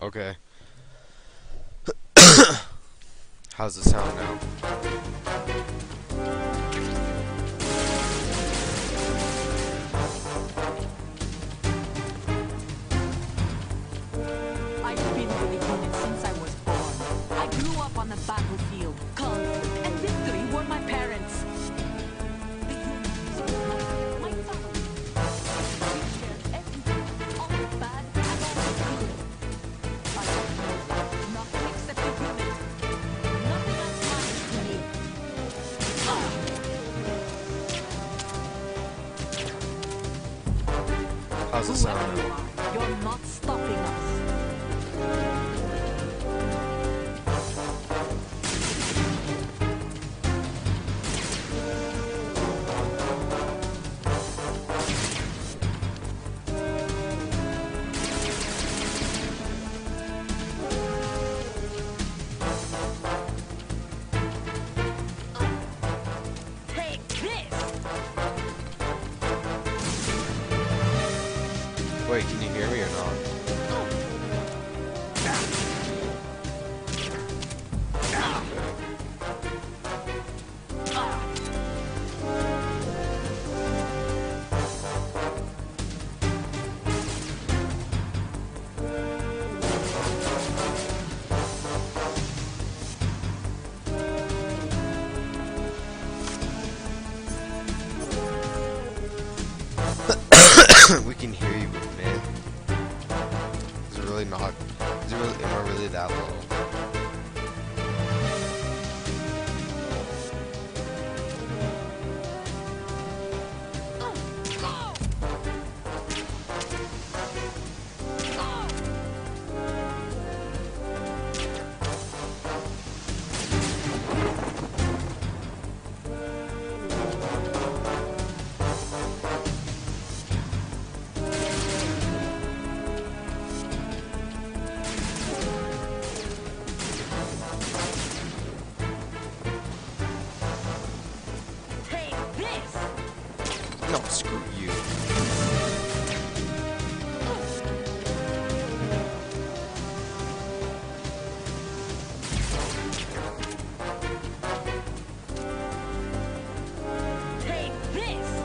Okay. How's the sound now? I've been with the unit since I was born. I grew up on the battlefield. Conflict and victory were my parents. The unit is my family. We share everything, all the bad and all the good. I don't know nothing except the unit. Nothing else matters to me. How's the sound Whoever you now? are, you're not stopping us. Take this! Wait, can you hear me or not? We can hear you, but man, is it really not? Is it really? Am I really that low? Take this! No, screw you. Take this!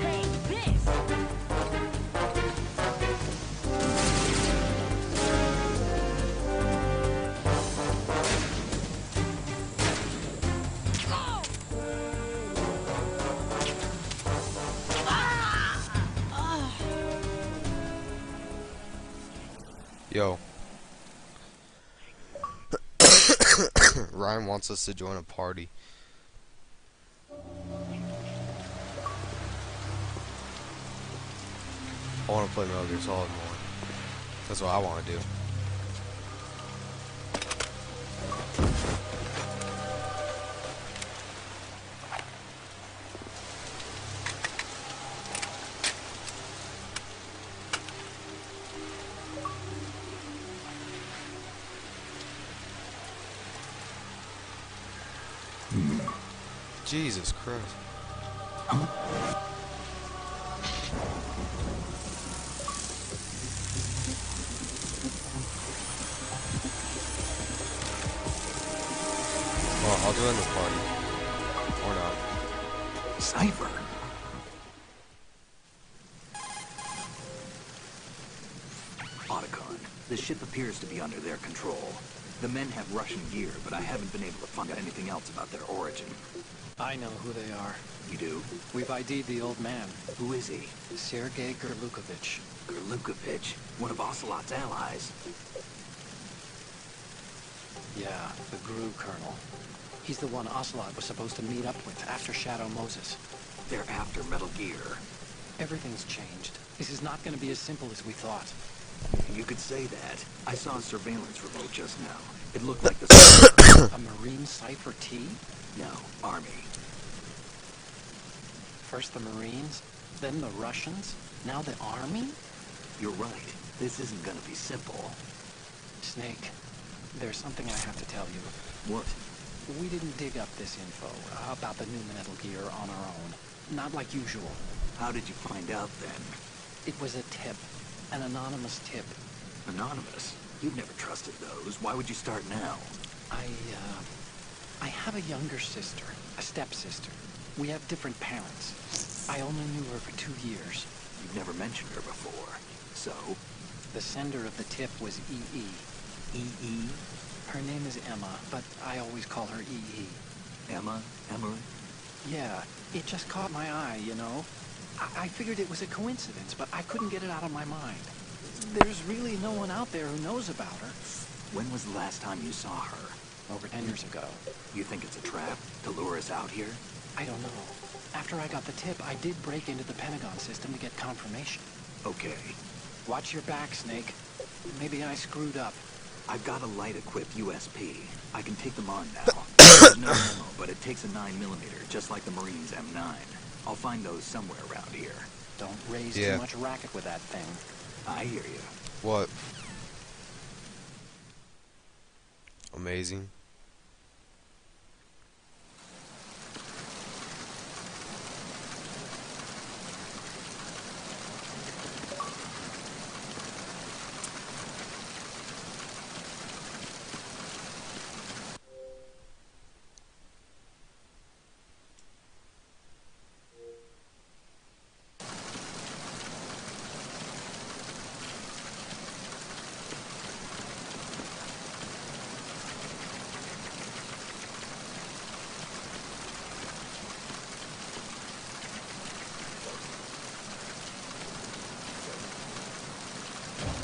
Take this! Yo. Ryan wants us to join a party. I want to play Metal Gear Solid more. That's what I want to do. Jesus Christ. Well, I'll join the party. Or not. Cypher. Otacon, the ship appears to be under their control. The men have Russian gear, but I haven't been able to find out anything else about their origin. I know who they are. You do? We've ID'd the old man, Who is he? Sergei Gerlukovich. Gerlukovich, one of Ocelot's allies. Yeah, the GRU colonel. He's the one Ocelot was supposed to meet up with after Shadow Moses. They're after Metal Gear. Everything's changed. This is not going to be as simple as we thought. You could say that. I saw a surveillance remote just now. It looked like the... A Marine Cipher T? No, Army. First the Marines, then the Russians, now the Army? You're right. This isn't gonna be simple. Snake, there's something I have to tell you. What? We didn't dig up this info about the new Metal Gear on our own. Not like usual. How did you find out then? It was a tip. An anonymous tip. Anonymous? You've never trusted those. Why would you start now? I have a younger sister, a stepsister. We have different parents. I only knew her for 2 years. You've never mentioned her before. So? The sender of the tip was E.E. E.E.? Her name is Emma, but I always call her E.E. Emma? Emery? Yeah, it just caught my eye, you know? I figured it was a coincidence, but I couldn't get it out of my mind. There's really no one out there who knows about her. When was the last time you saw her? Over 10 years ago. You think it's a trap to lure us out here? I don't know. After I got the tip, I did break into the Pentagon system to get confirmation. Okay. Watch your back, Snake. Maybe I screwed up. I've got a light-equipped USP. I can take them on now. There's no ammo, but it takes a 9mm, just like the Marines' M9. I'll find those somewhere around here. Don't raise too much racket with that thing. I hear you. What? Amazing.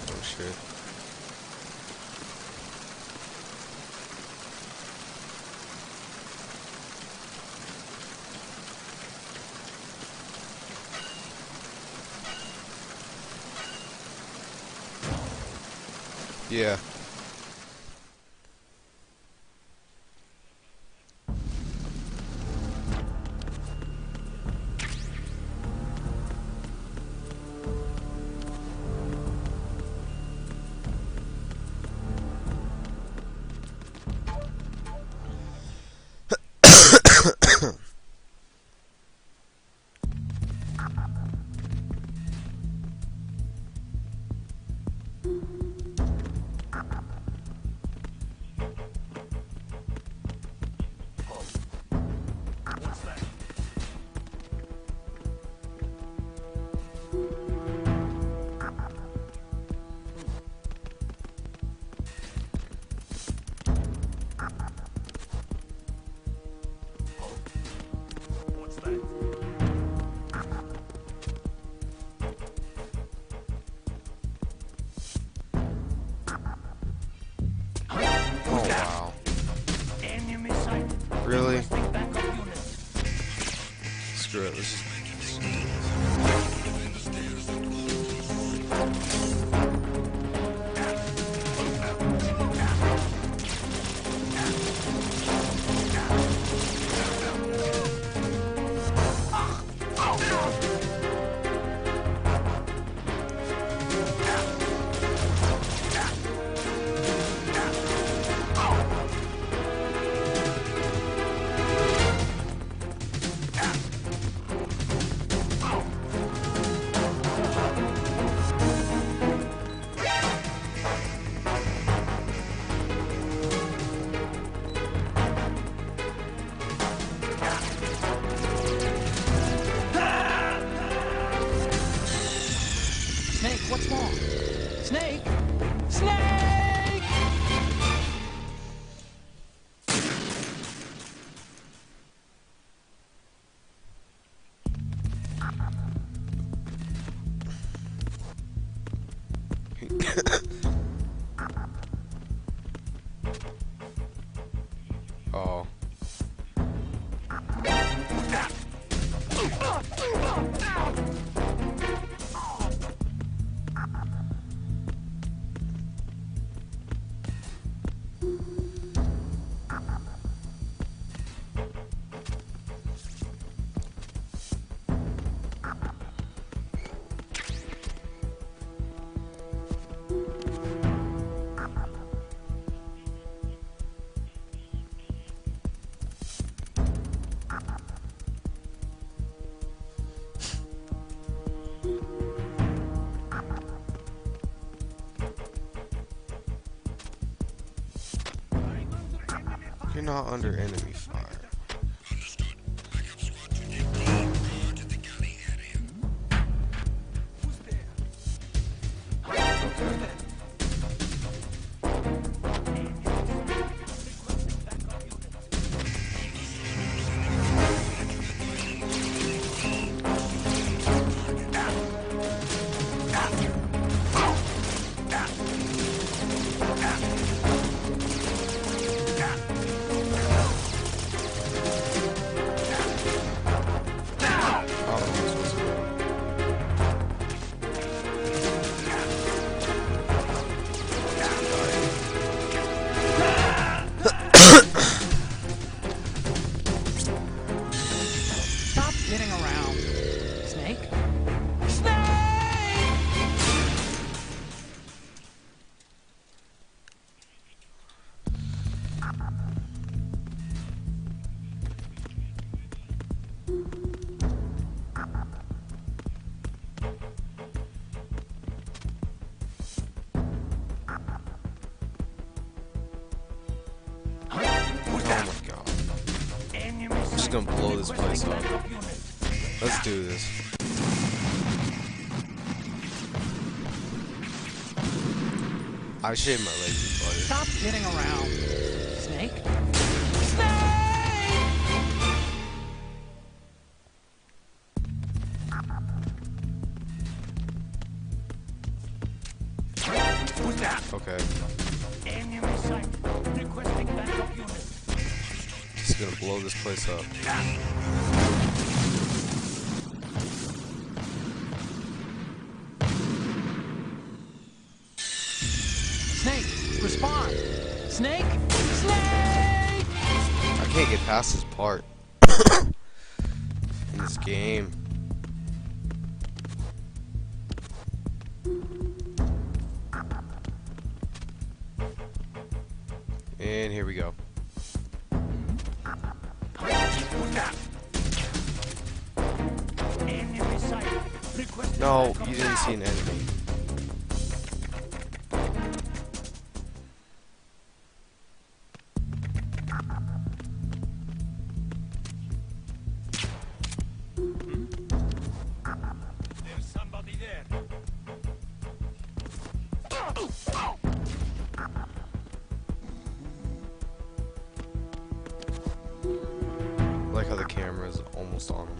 Oh shit. Yeah. Really? Screw it. Let's just... Snake, what's wrong? Snake! Snake! Oh. not under enemy fire? Stop kidding around. Snake? Snake! Oh my god. I'm just gonna blow this place up. Let's do this. I shaved my legs, buddy. Stop kidding around. Snake? Who's that? Okay. Enemy sight. Requesting backup unit. Just gonna blow this place up. Snake, respond! Snake! Snake! I can't get past this part in this game. And here we go. Enemy sight. Requesting No, backup you didn't see an enemy. There's somebody there. I like how the camera is almost on him.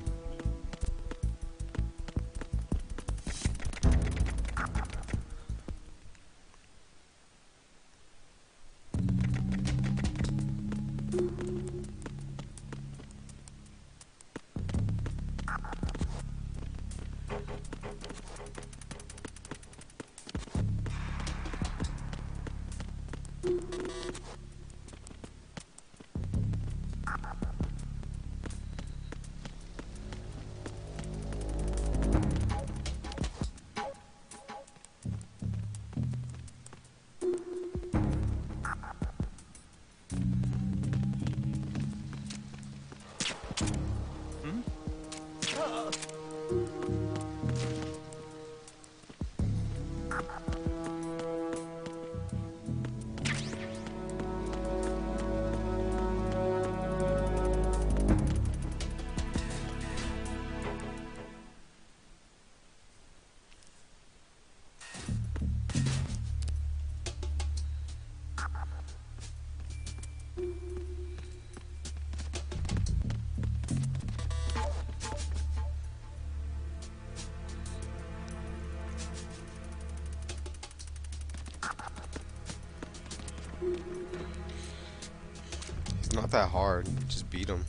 It's not that hard. Just beat him.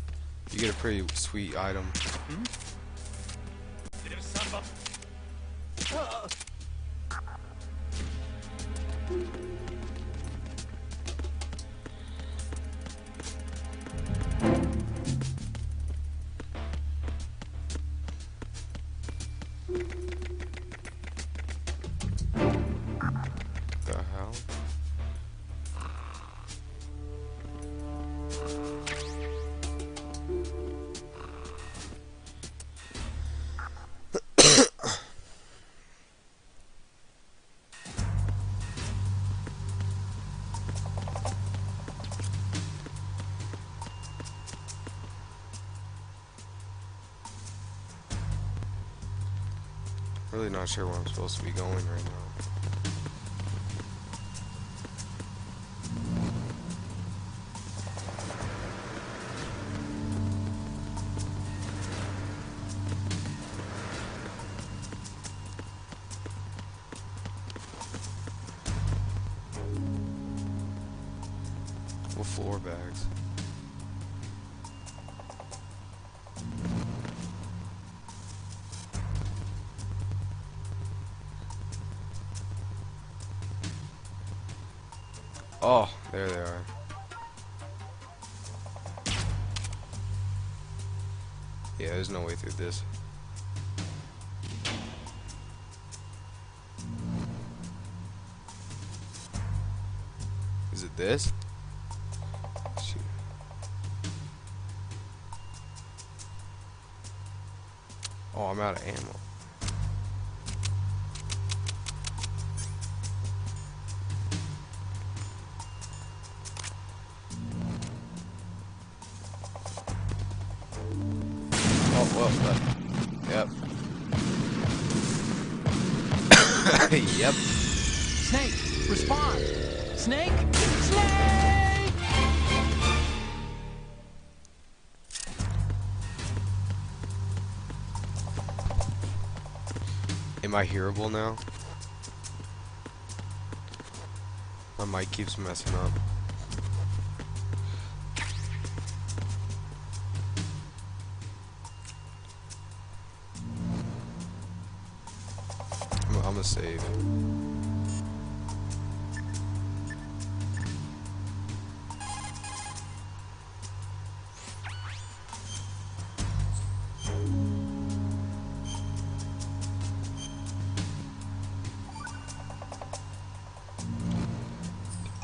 You get a pretty sweet item. There's somebody. The hell? Really not sure where I'm supposed to be going right now. What floor bags? Oh, there they are. Yeah, there's no way through this. Is it this? Shoot. Oh, I'm out of ammo. Oh, well, yep. Yep. Snake, respond! Snake? Snake! Am I hearable now? My mic keeps messing up. I'm gonna save.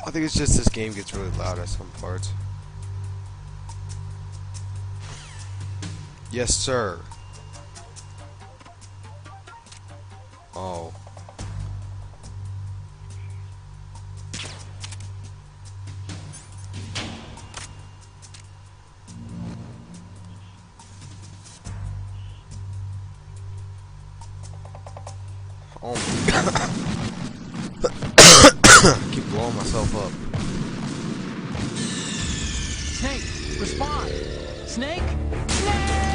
I think it's just this game gets really loud at some parts. Yes, sir. Oh. Oh my god. I keep blowing myself up. Snake, respond! Snake? Snake!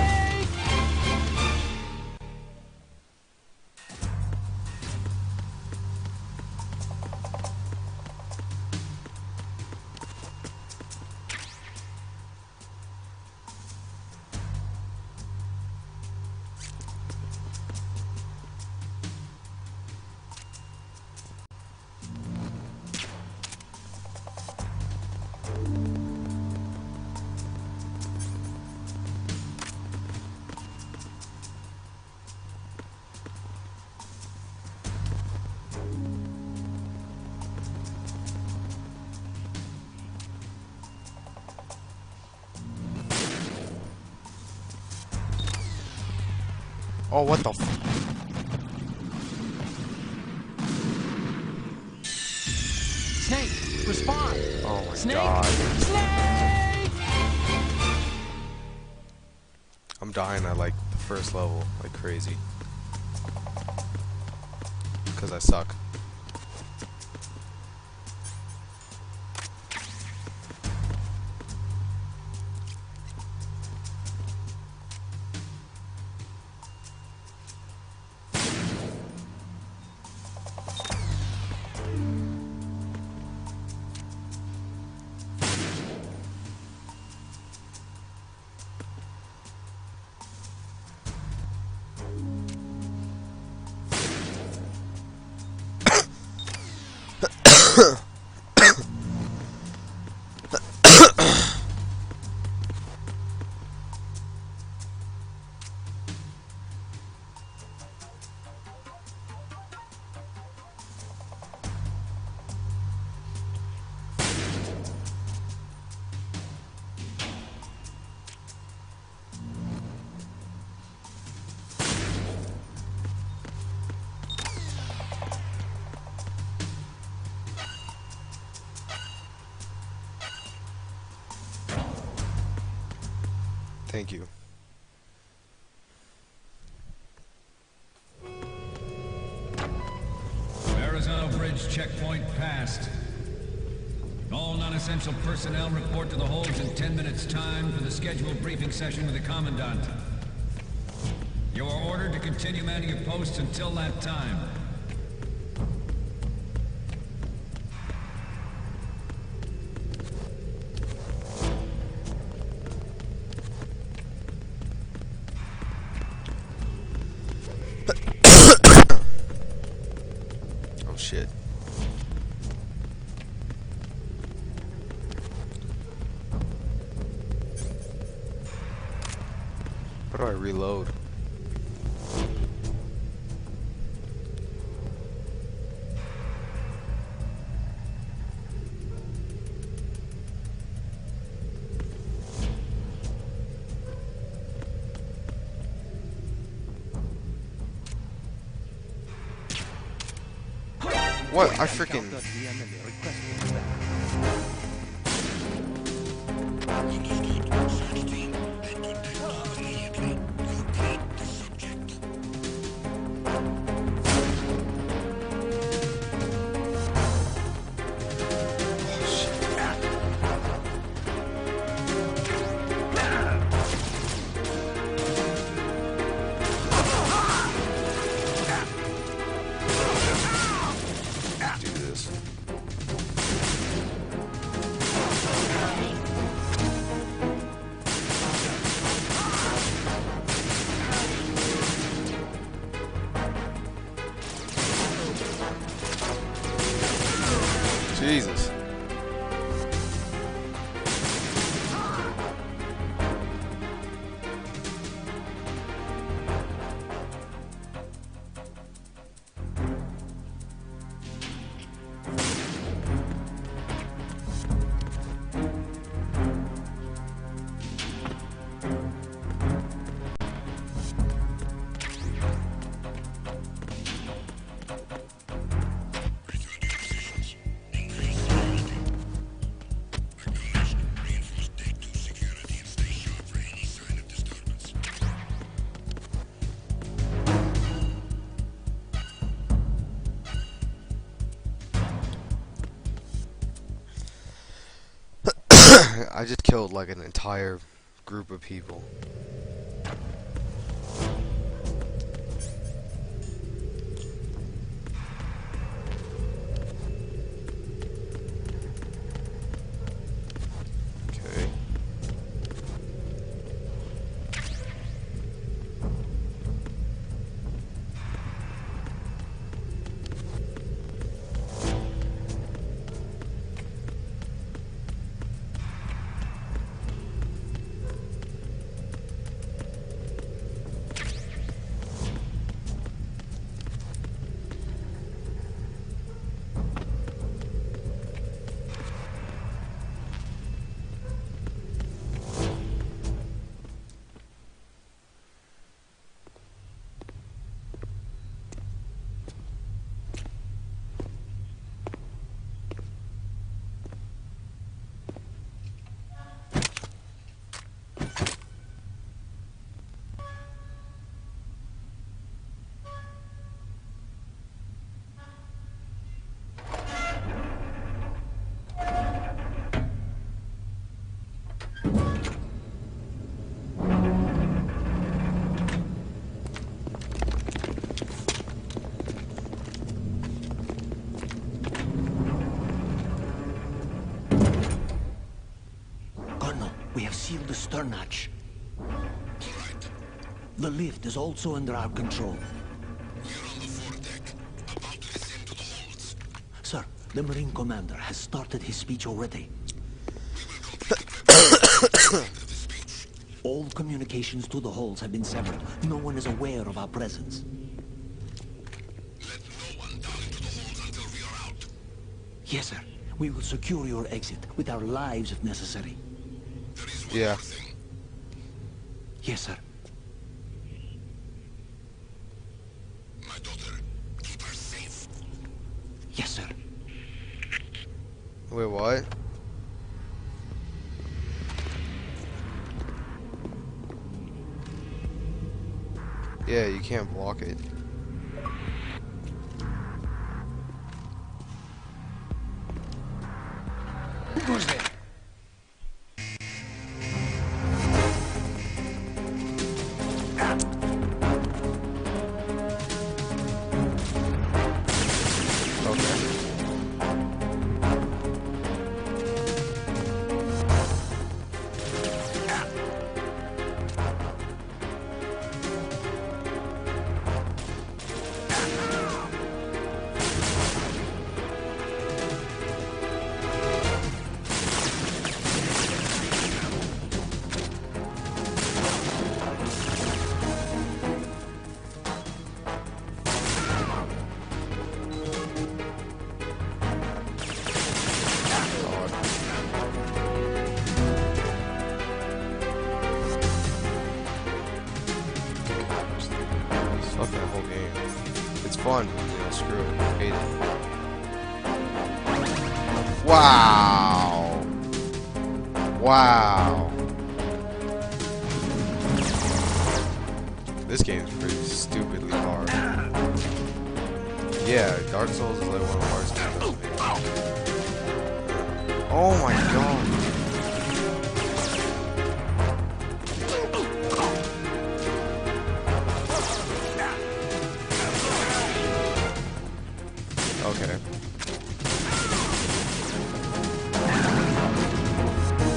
Oh, what the f- Snake, respond! Oh my Snake? god. Snake! I'm dying at like the first level, like crazy. Because I suck. Thank you. approach checkpoint passed. All non-essential personnel report to the holds in 10 minutes' time for the scheduled briefing session with the Commandant. You are ordered to continue manning your posts until that time. Oh shit. How do I reload? What? I freaking... Jesus. I just killed like an entire group of people. Okay. We have sealed the stern hatch. The lift is also under our control. We're on the foredeck, about to descend to the holds. Sir, the Marine Commander has started his speech already. We will complete the end of the speech. All communications to the holds have been severed. No one is aware of our presence. Let no one down into the holds until we are out. Yes, sir. We will secure your exit with our lives if necessary. There is one Yeah. more thing. Yes, sir. My daughter, keep her safe. Yes, sir. Wait, what? Yeah, you can't block it. fun. You know, screw it. Hate it. Wow. Wow. This game's pretty stupidly hard. Yeah, Dark Souls is like one of the hardest games. Oh my god. Okay.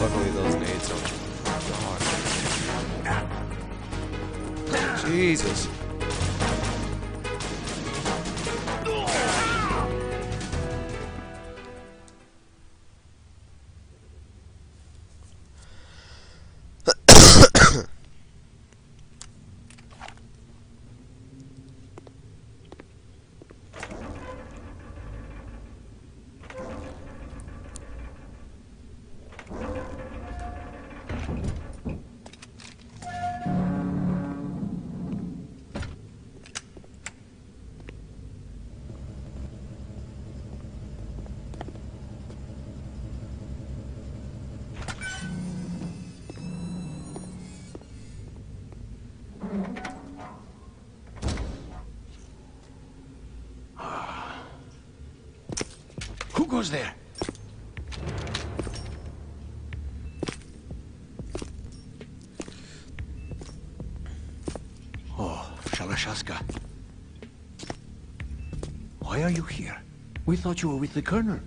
Luckily those nades don't. Jesus. Who goes there? Oh, Shalashaska. Why are you here? We thought you were with the Colonel.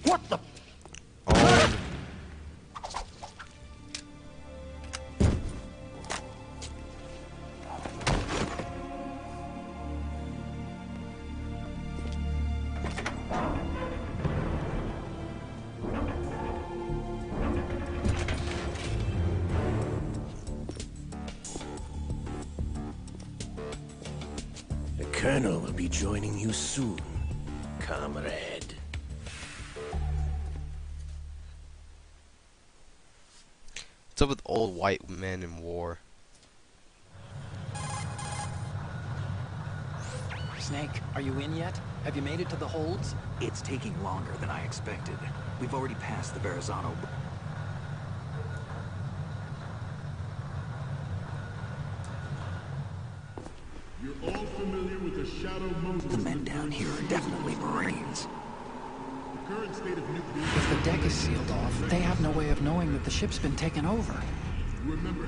What the? Oh. The Colonel will be joining you soon, comrade. What's up with old white men in war? Snake, are you in yet? Have you made it to the holds? It's taking longer than I expected. We've already passed the Verrazano. You're all familiar with the Shadow Moses. The men down here are definitely Marines. The current state of nuclear. If the deck is sealed off, they have no way of knowing that the ship's been taken over.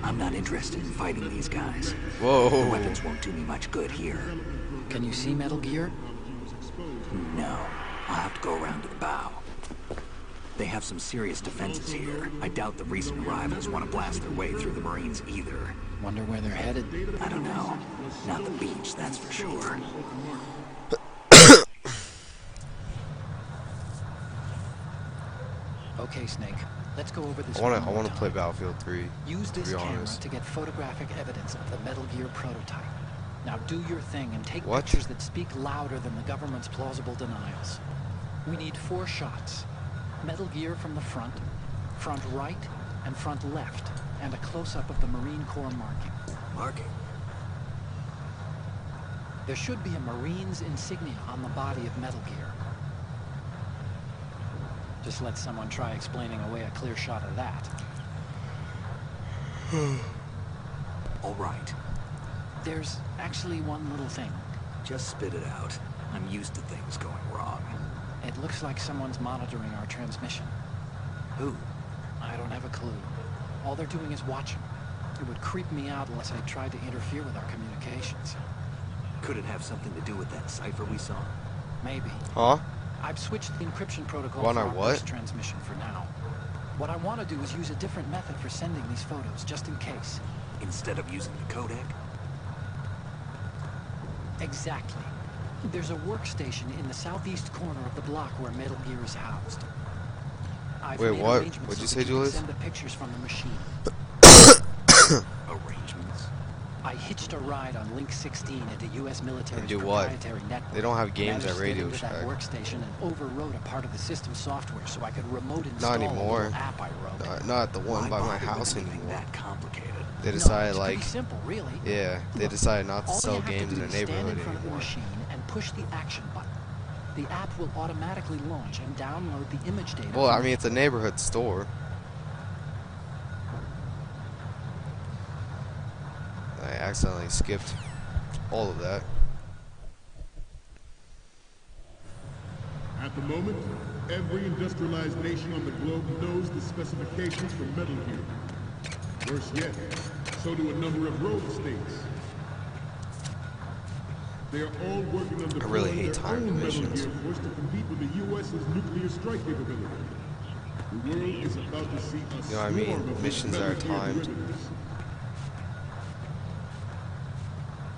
I'm not interested in fighting these guys. Whoa. The weapons won't do me much good here. Can you see Metal Gear? No. I'll have to go around to the bow. They have some serious defenses here. I doubt the recent arrivals want to blast their way through the Marines either. Wonder where they're headed. I don't know. Not the beach, that's for sure. Okay, Snake. Let's go over this. I want to play Battlefield 3. Use this be camera honest. to get photographic evidence of the Metal Gear prototype. Now do your thing and take What? pictures that speak louder than the government's plausible denials. We need 4 shots. Metal Gear from the front right, and front left, and a close-up of the Marine Corps marking. Marking? There should be a Marine's insignia on the body of Metal Gear. Just let someone try explaining away a clear shot of that. All right. There's actually one little thing. Just spit it out. I'm used to things going wrong. It looks like someone's monitoring our transmission. Who? I don't have a clue. All they're doing is watching. It would creep me out unless I tried to interfere with our communications. Could it have something to do with that cipher we saw? Maybe. Huh? I've switched the encryption protocol Wanna for our what? voice transmission for now. What I want to do is use a different method for sending these photos, just in case. Instead of using the codec? Exactly. There's a workstation in the southeast corner of the block where Metal Gear is housed. I've Wait, made what? arrangements What'd you so say, that can Julius? Send the pictures from the machine. Arrangements? I hitched a ride on Link 16 into U.S. military's do what? proprietary network. They don't have games Managed at to get Radio into that Shack. workstation and overwrote a part of the system software so I could remote install Not a anymore. little app I wrote. Not the one Why by my bother with house anything anymore. that complicated? They No, decided it's like, pretty simple, really. yeah, they Look, decided not to all sell you have games to in do the is stand in neighborhood front of the anymore. machine and push the action button. The app will automatically launch and download the image data. Well, I mean, it's a neighborhood store. I accidentally skipped all of that. At the moment, every industrialized nation on the globe knows the specifications for Metal Gear. Worse yet, so do a number of rogue states. They are all working on I really deploying hate their timed own Metal missions. Gear force to compete with the U.S.'s nuclear strike capability. The world is about to see a You know what I swarm mean? of these Missions Metal are Gear timed. derivatives.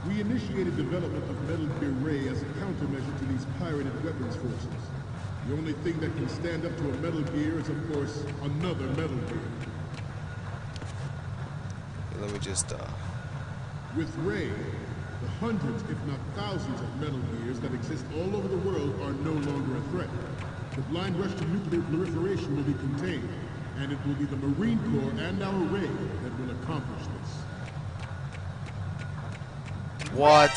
We initiated development of Metal Gear Ray as a countermeasure to these pirated weapons forces. The only thing that can stand up to a Metal Gear is, of course, another Metal Gear. Let me just, With Ray, the hundreds, if not thousands, of Metal Gears that exist all over the world are no longer a threat. The blind rush to nuclear proliferation will be contained, and it will be the Marine Corps and our Ray that will accomplish this. what?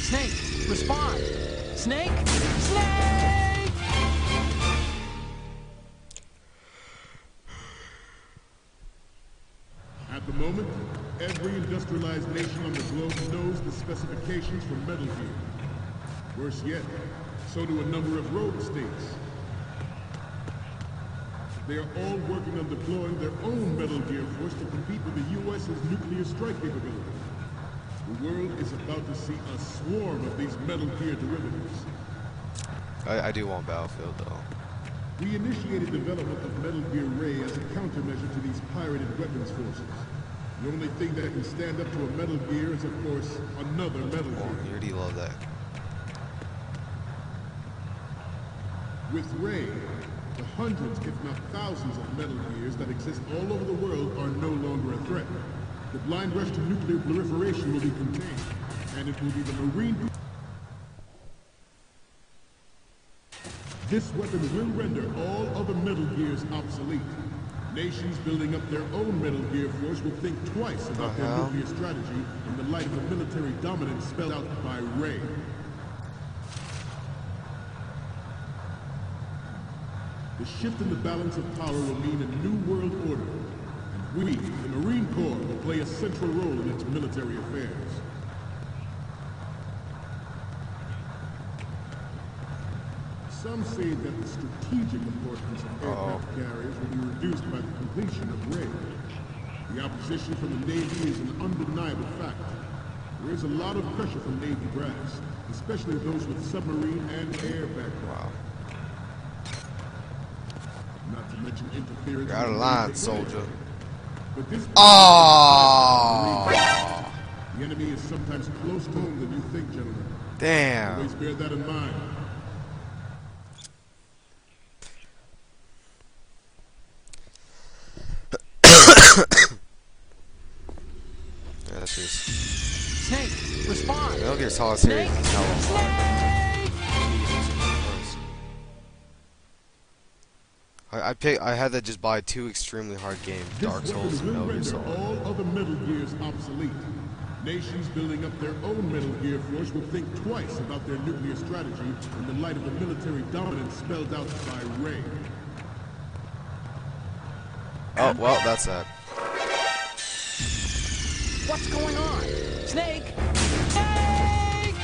Snake, respond! Snake! Snake! At the moment, every industrialized nation on the globe knows the specifications for Metal Gear. Worse yet, so do a number of rogue states. They are all working on deploying their own Metal Gear force to compete with the U.S.'s nuclear strike capability. The world is about to see a swarm of these Metal Gear derivatives. I do want Battlefield, though. We initiated development of Metal Gear Ray as a countermeasure to these pirated weapons forces. The only thing that can stand up to a Metal Gear is, of course, another Metal Oh, Gear. you already love that. With Ray, the hundreds, if not thousands, of Metal Gears that exist all over the world are no longer a threat. The blind rush to nuclear proliferation will be contained, and it will be the Marine. This weapon will render all other Metal Gears obsolete. Nations building up their own Metal Gear force will think twice about their nuclear strategy in the light of the military dominance spelled out by Ray. The shift in the balance of power will mean a new world order, and we, the Marine Corps, will play a central role in its military affairs. Some say that the strategic importance of aircraft carriers will be reduced by the completion of Ray. The opposition from the Navy is an undeniable fact. There is a lot of pressure from Navy brass, especially those with submarine and air background. Not to mention interference. You're out of line, soldier. But this Oh! the enemy is sometimes close to home than you think, gentlemen. Damn. Always bear that in mind. Yeah, that's just... Snake, respond! Metal Gear Solid series is hell of a lot. I had to just buy two extremely hard games, Dark Souls and Metal Gear Solid. All other Metal Gears obsolete. Nations building up their own Metal Gear force will think twice about their nuclear strategy in the light of the military dominance spelled out by Ray. Oh, well, that's that. What's going on? Snake! Snake!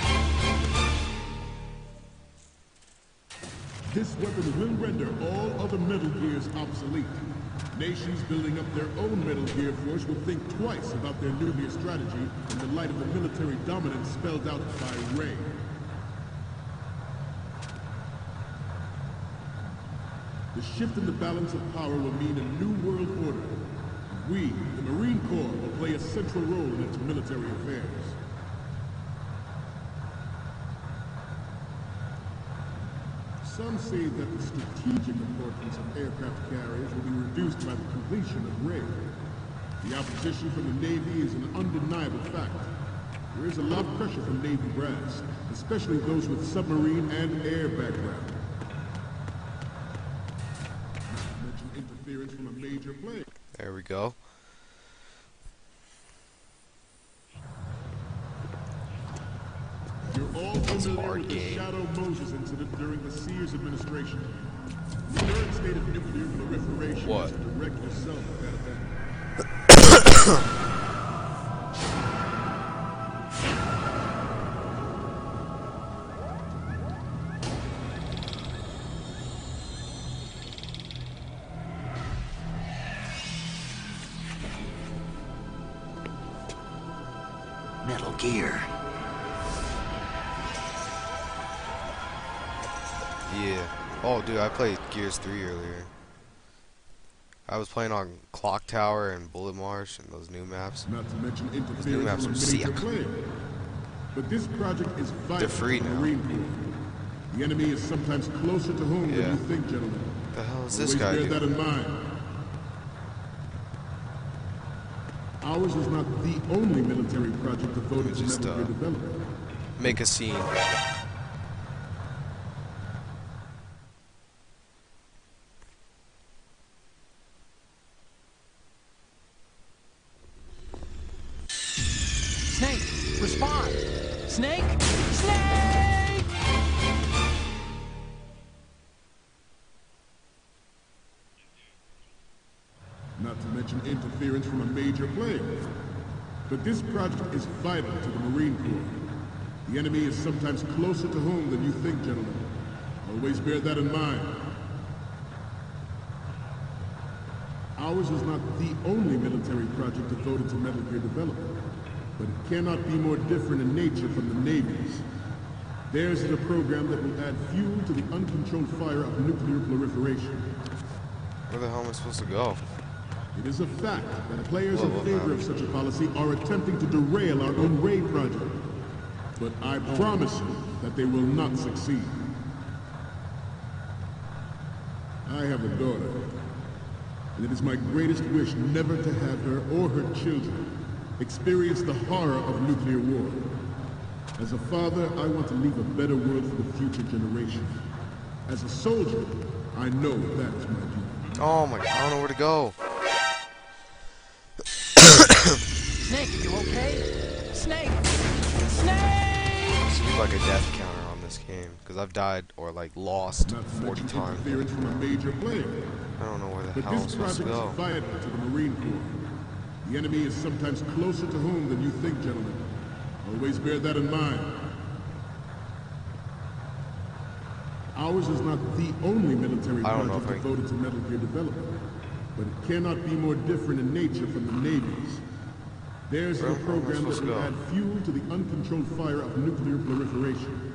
This weapon will render all other Metal Gears obsolete. Nations building up their own Metal Gear force will think twice about their nuclear strategy in the light of the military dominance spelled out by Ray. The shift in the balance of power will mean a new world order. We, the Marine Corps, will play a central role in its military affairs. Some say that the strategic importance of aircraft carriers will be reduced by the completion of Ray. The opposition from the Navy is an undeniable fact. There is a lot of pressure from Navy brass, especially those with submarine and air background. Not to mention interference from a major plane. There we go. You're all familiar with the Shadow Moses incident during the Sears administration. The current state of nuclear proliferation is to direct yourself at that event. Metal Gear. Yeah. Oh, dude, I played Gears 3 earlier. I was playing on Clock Tower and Bullet Marsh and those new maps. Not to mention Those new maps are interference sick. from a major plane. But this project is vital They're free to the now. Marine Corps. The enemy is sometimes closer to home than you think, gentlemen. What the hell is this Always guy bear that doing? in mind. Ours is not the only military project devoted to Just, Metal Gear development. Make a scene. Snake, respond! Snake! Snake! Not to mention interference from a major plane. But this project is vital to the Marine Corps. The enemy is sometimes closer to home than you think, gentlemen. Always bear that in mind. Ours is not the only military project devoted to Metal Gear development, but it cannot be more different in nature from the Navy's. Theirs is a program that will add fuel to the uncontrolled fire of nuclear proliferation. Where the hell am I supposed to go? It is a fact that players in favor of such a policy are attempting to derail our own raid project. But I promise you that they will not succeed. I have a daughter, and it is my greatest wish never to have her or her children experience the horror of nuclear war. As a father, I want to leave a better world for the future generation. As a soldier, I know that is my duty. Oh my god, I don't know where to go. Snake, you okay? Snake! Snake! Seems like a death counter on this game, because I've died or like lost Not to 40 mention times. interference from a major plane. I don't know where the But hell I'm this supposed to project go. is vital to the Marine Corps. The enemy is sometimes closer to home than you think, gentlemen. Always bear that in mind. Ours is not the only military I don't know project if I- devoted to Metal Gear development, but it cannot be more different in nature from the Navy's. Theirs is a Where am I program that supposed to will go? add fuel to the uncontrolled fire of nuclear proliferation.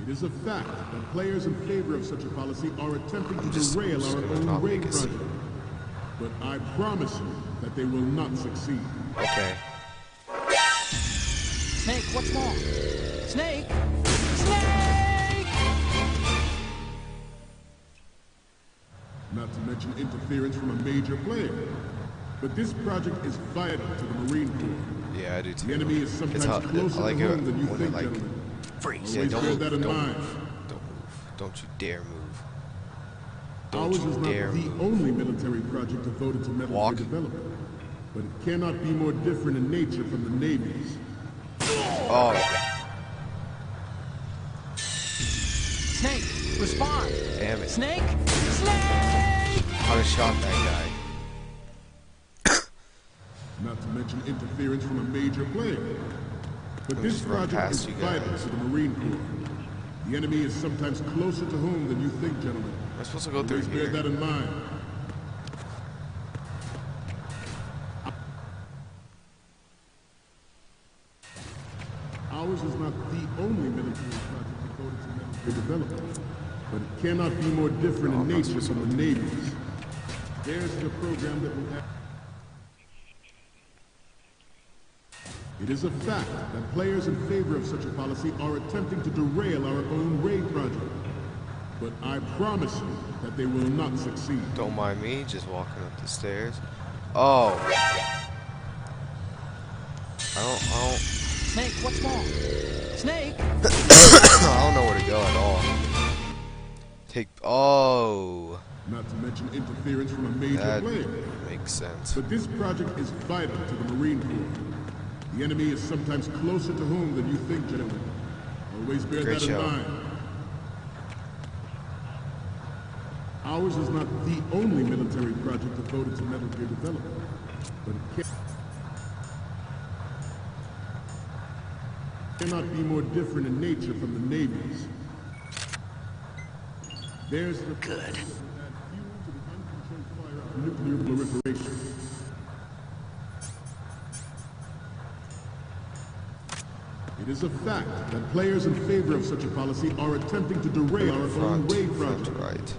It is a fact that players in favor of such a policy are attempting to just derail our gonna own not raid make a scene. project. But I promise you that they will not succeed. Okay. Snake, what's wrong? Snake! Snake! Not to mention interference from a major player. But this project is vital to the Marine Corps. Yeah, I do too. The enemy is It's sometimes how- closer I like to it home than you when think, it, like, gentlemen. Freeze. Yeah, Always don't bear move, that in don't mind. move, don't move. Don't you dare move. Ours Don't is you not dare the move. only military project devoted to Metal Walk. Gear development, but it cannot be more different in nature from the Navy's. Oh, Snake, respond! damn it. Snake! Snake! I just shot that guy. Not to mention interference from a major player. But Let me this just run project past is you vital guys. to the Marine Corps. The enemy is sometimes closer to home than you think, gentlemen. Am I supposed to go through Always bear here? that in mind. Ours is not the only military project devoted to Metal Gear development, but it cannot be more different in nature from the Navy's. Theirs is a program that will have... It is a fact that players in favor of such a policy are attempting to derail our own raid project. but I promise you that they will not succeed. Don't mind me, just walking up the stairs. Oh. I don't. Snake, what's wrong? Snake! I don't know where to go at all. Oh. Not to mention interference from a major That player. makes sense. But this project is vital to the Marine Corps. The enemy is sometimes closer to home than you think, gentlemen. Always bear Great that in show. mind. Ours is not the only military project devoted to Metal Gear development, but it cannot be more different in nature from the Navy's. There's the Good. nuclear proliferation. It is a fact that players in favor of such a policy are attempting to derail our own Ray project. Right.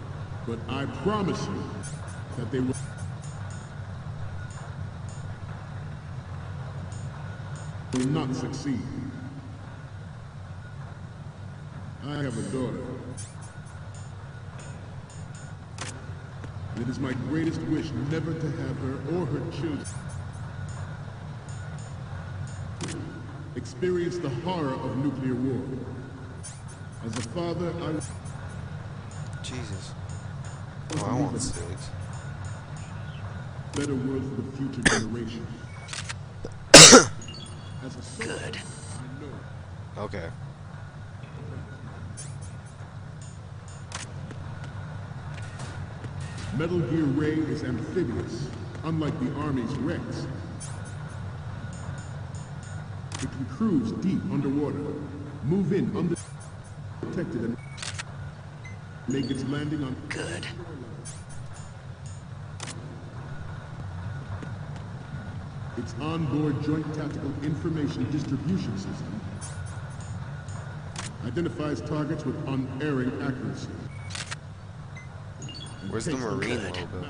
But I promise you that they will not succeed. I have a daughter. It is my greatest wish never to have her or her children experience the horror of nuclear war. As a father, Jesus. Oh, I want 6. better world for the future generation. As a son, Good. I know. Okay. Metal Gear Ray is amphibious, unlike the Army's Rex. It can cruise deep underwater, move in undetected, and make its landing on Good. its onboard Joint Tactical Information Distribution System. Identifies targets with unerring accuracy. Where's the Marine logo?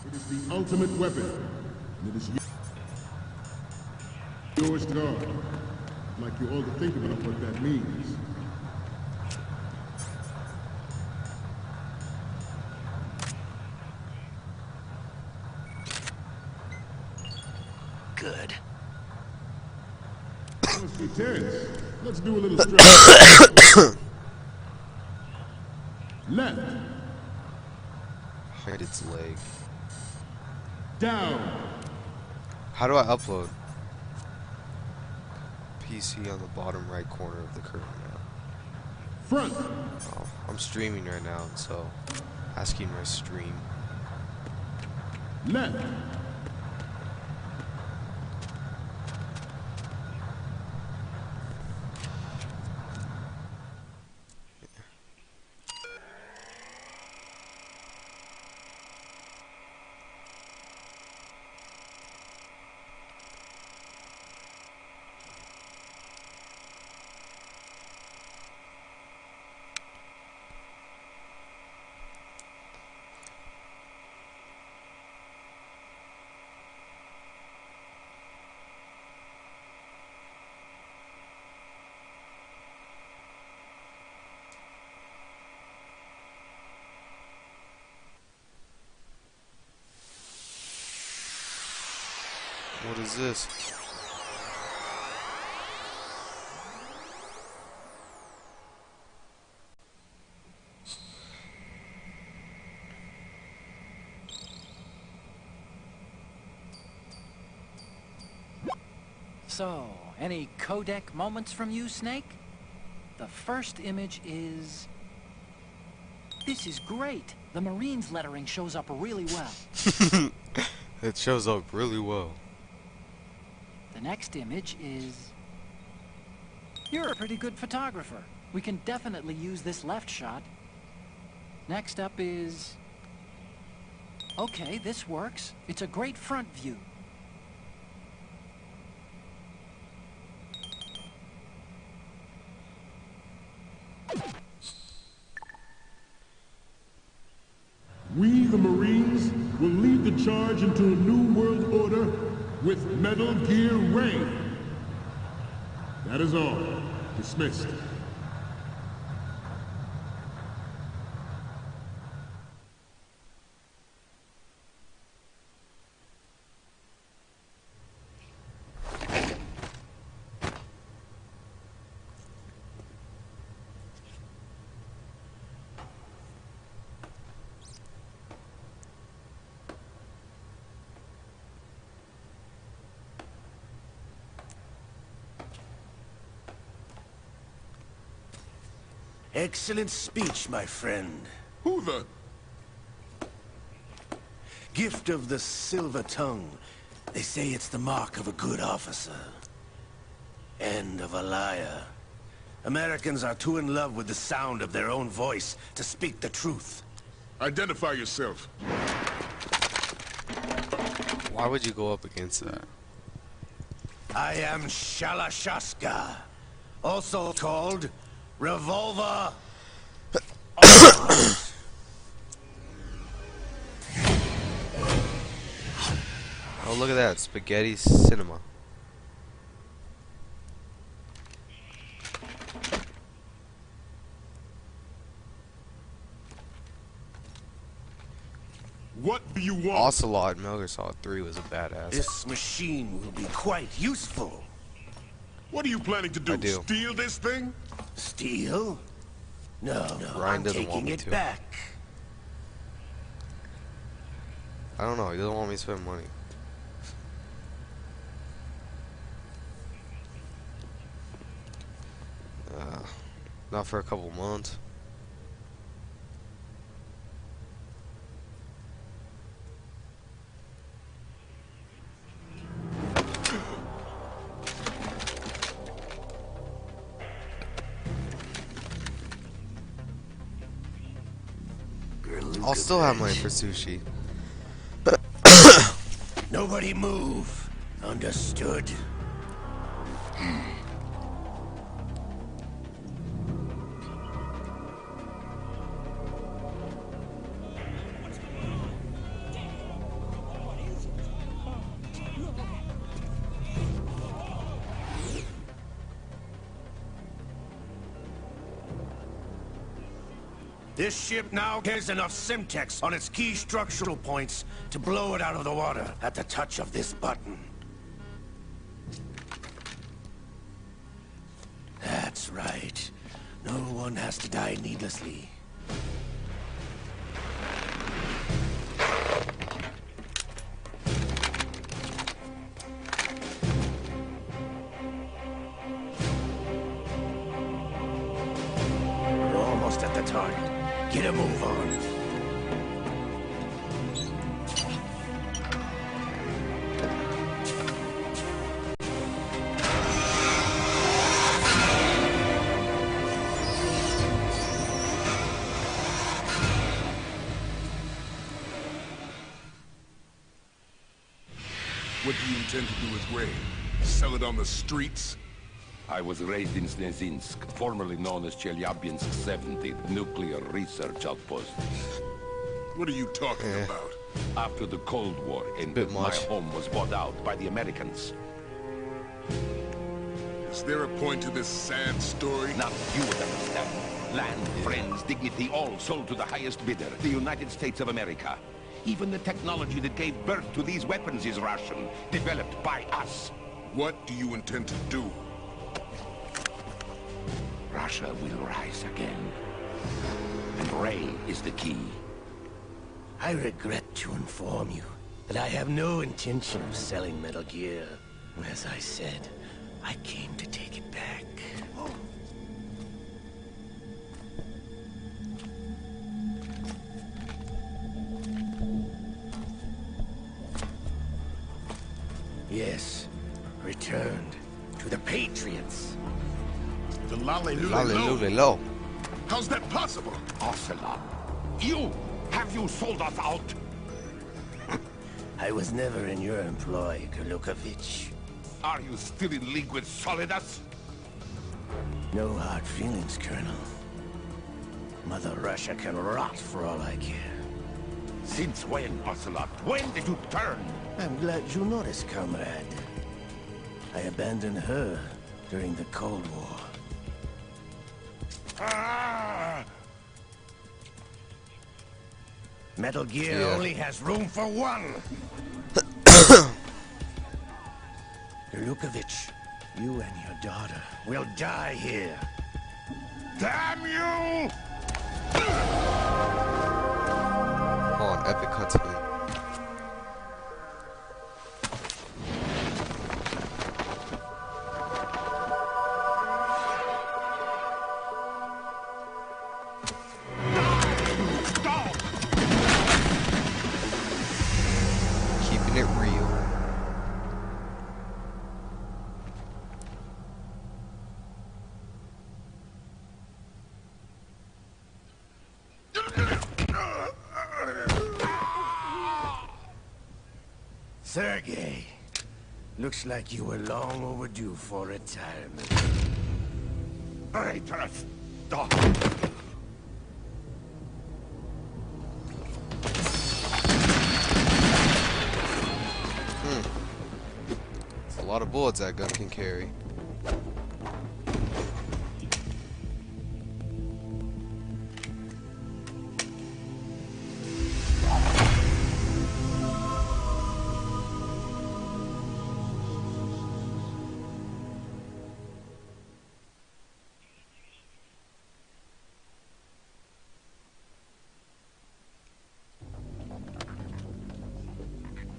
It is the ultimate weapon, and it is yours to guard. I'd like you all to think about what that means. Good. Must be tense. Let's do a little stretch. Left. Hide its leg. Down. How do I upload? PC on the bottom right corner of the curtain now. Front. Oh, I'm streaming right now, so asking my stream. Left. What is this? So, any codec moments from you, Snake? The first image is... This is great. The Marines lettering shows up really well. It shows up really well. The next image is... You're a pretty good photographer. We can definitely use this left shot. Next up is... Okay, this works. It's a great front view. We, the Marines, will lead the charge into a new world order with Metal Gear Ray. That is all. Dismissed. Excellent speech, my friend. Who the... Gift of the silver tongue. They say it's the mark of a good officer. And of a liar. Americans are too in love with the sound of their own voice to speak the truth. Identify yourself. Why would you go up against that? I am Shalashaska, also called Revolver. Oh, look at that. Spaghetti cinema. What do you want? Ocelot in Metal Gear Solid 3 was a badass. This machine will be quite useful. What are you planning to do? I do. Steal this thing? Steal? No, Ryan I'm doesn't want taking me it to. back. I don't know. He doesn't want me to spend money. Not for a couple months. I'll still have money for sushi. Nobody move. Understood? This ship now has enough Simtex on its key structural points to blow it out of the water at the touch of this button. That's right. No one has to die needlessly. We're almost at the target. Get a move on. What do you intend to do with Ray? Sell it on the streets? I was raised in Snezinsk, formerly known as Chelyabinsk 70, nuclear research outpost. What are you talking about? After the Cold War ended, Bit my much. home was bought out by the Americans. Is there a point to this sad story? Not you would understand. Land, friends, dignity, all sold to the highest bidder, the United States of America. Even the technology that gave birth to these weapons is Russian, developed by us. What do you intend to do? Russia will rise again. And Ray is the key. I regret to inform you that I have no intention of selling Metal Gear. As I said, I came to take it back. Yes, returned to the Patriots. The Lale Hallelujah. How's that possible? Ocelot, have you sold us out? I was never in your employ, Gurlukovich. Are you still in league with Solidus? No hard feelings, Colonel. Mother Russia can rot for all I care. Since when, Ocelot? When did you turn? I'm glad you noticed, comrade. I abandoned her during the Cold War. Ah! Metal Gear only has room for one! Gurlukovich, you and your daughter will die here. Damn you! Hold on, epic cutscene. Sergey, looks like you were long overdue for retirement. Traitors! Stop! It's a lot of bullets that gun can carry.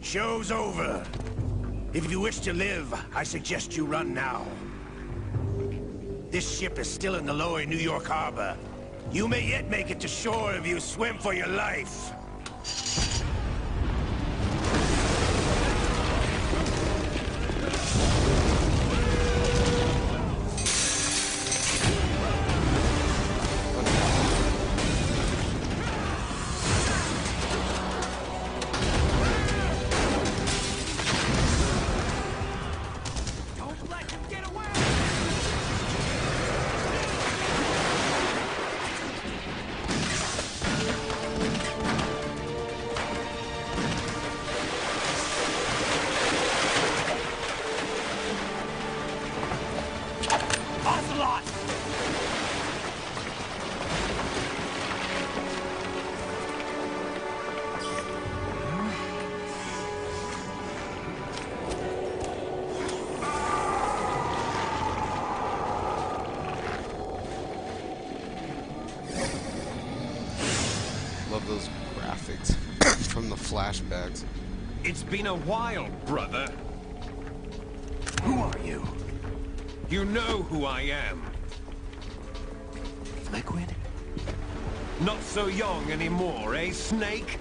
Show's over. If you wish to live, I suggest you run now. This ship is still in the lower New York harbor. You may yet make it to shore if you swim for your life. Love those graphics from the flashbacks. It's been a while, brother. Who are you? You know who I am. Liquid? Not so young anymore, eh, Snake?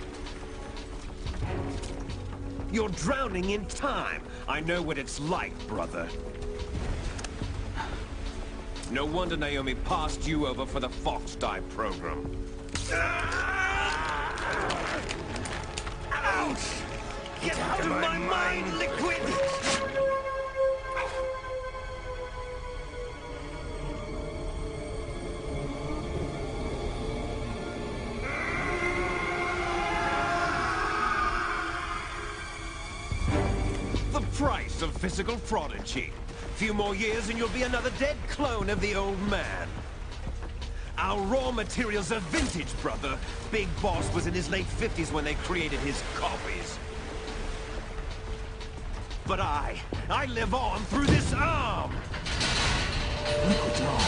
You're drowning in time. I know what it's like, brother. No wonder Naomi passed you over for the Fox Die program. Ouch! Get out of my mind, Liquid! The price of physical prodigy. Few more years and you'll be another dead clone of the old man. Our raw materials are vintage, brother. Big Boss was in his late 50s when they created his copies. But I live on through this arm! Liquid's wrong.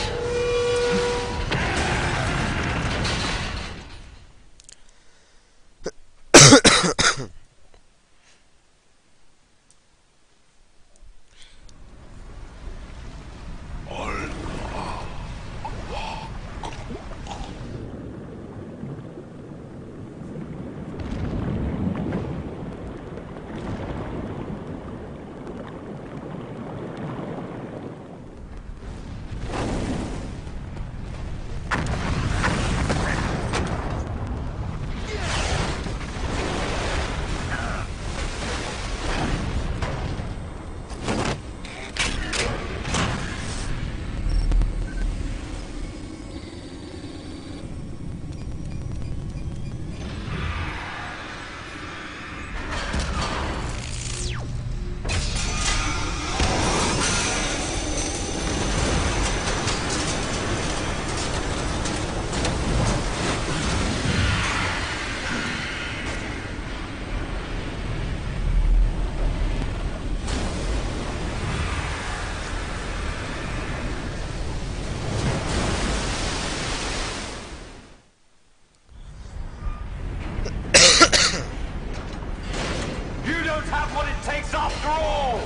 After all!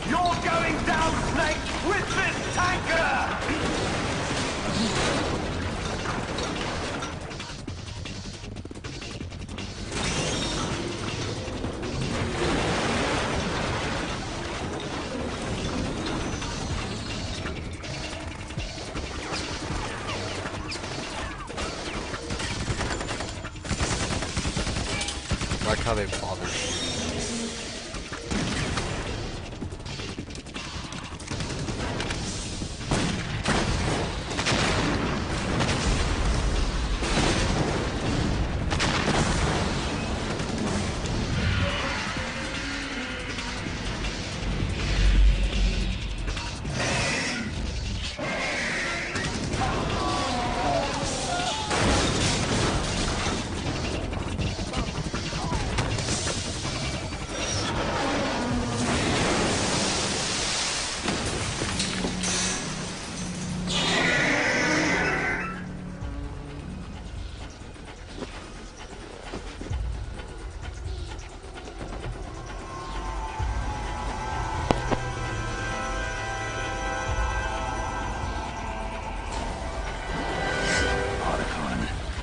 You're going down, Snake, with this tanker! how they bother you.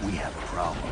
We have a problem.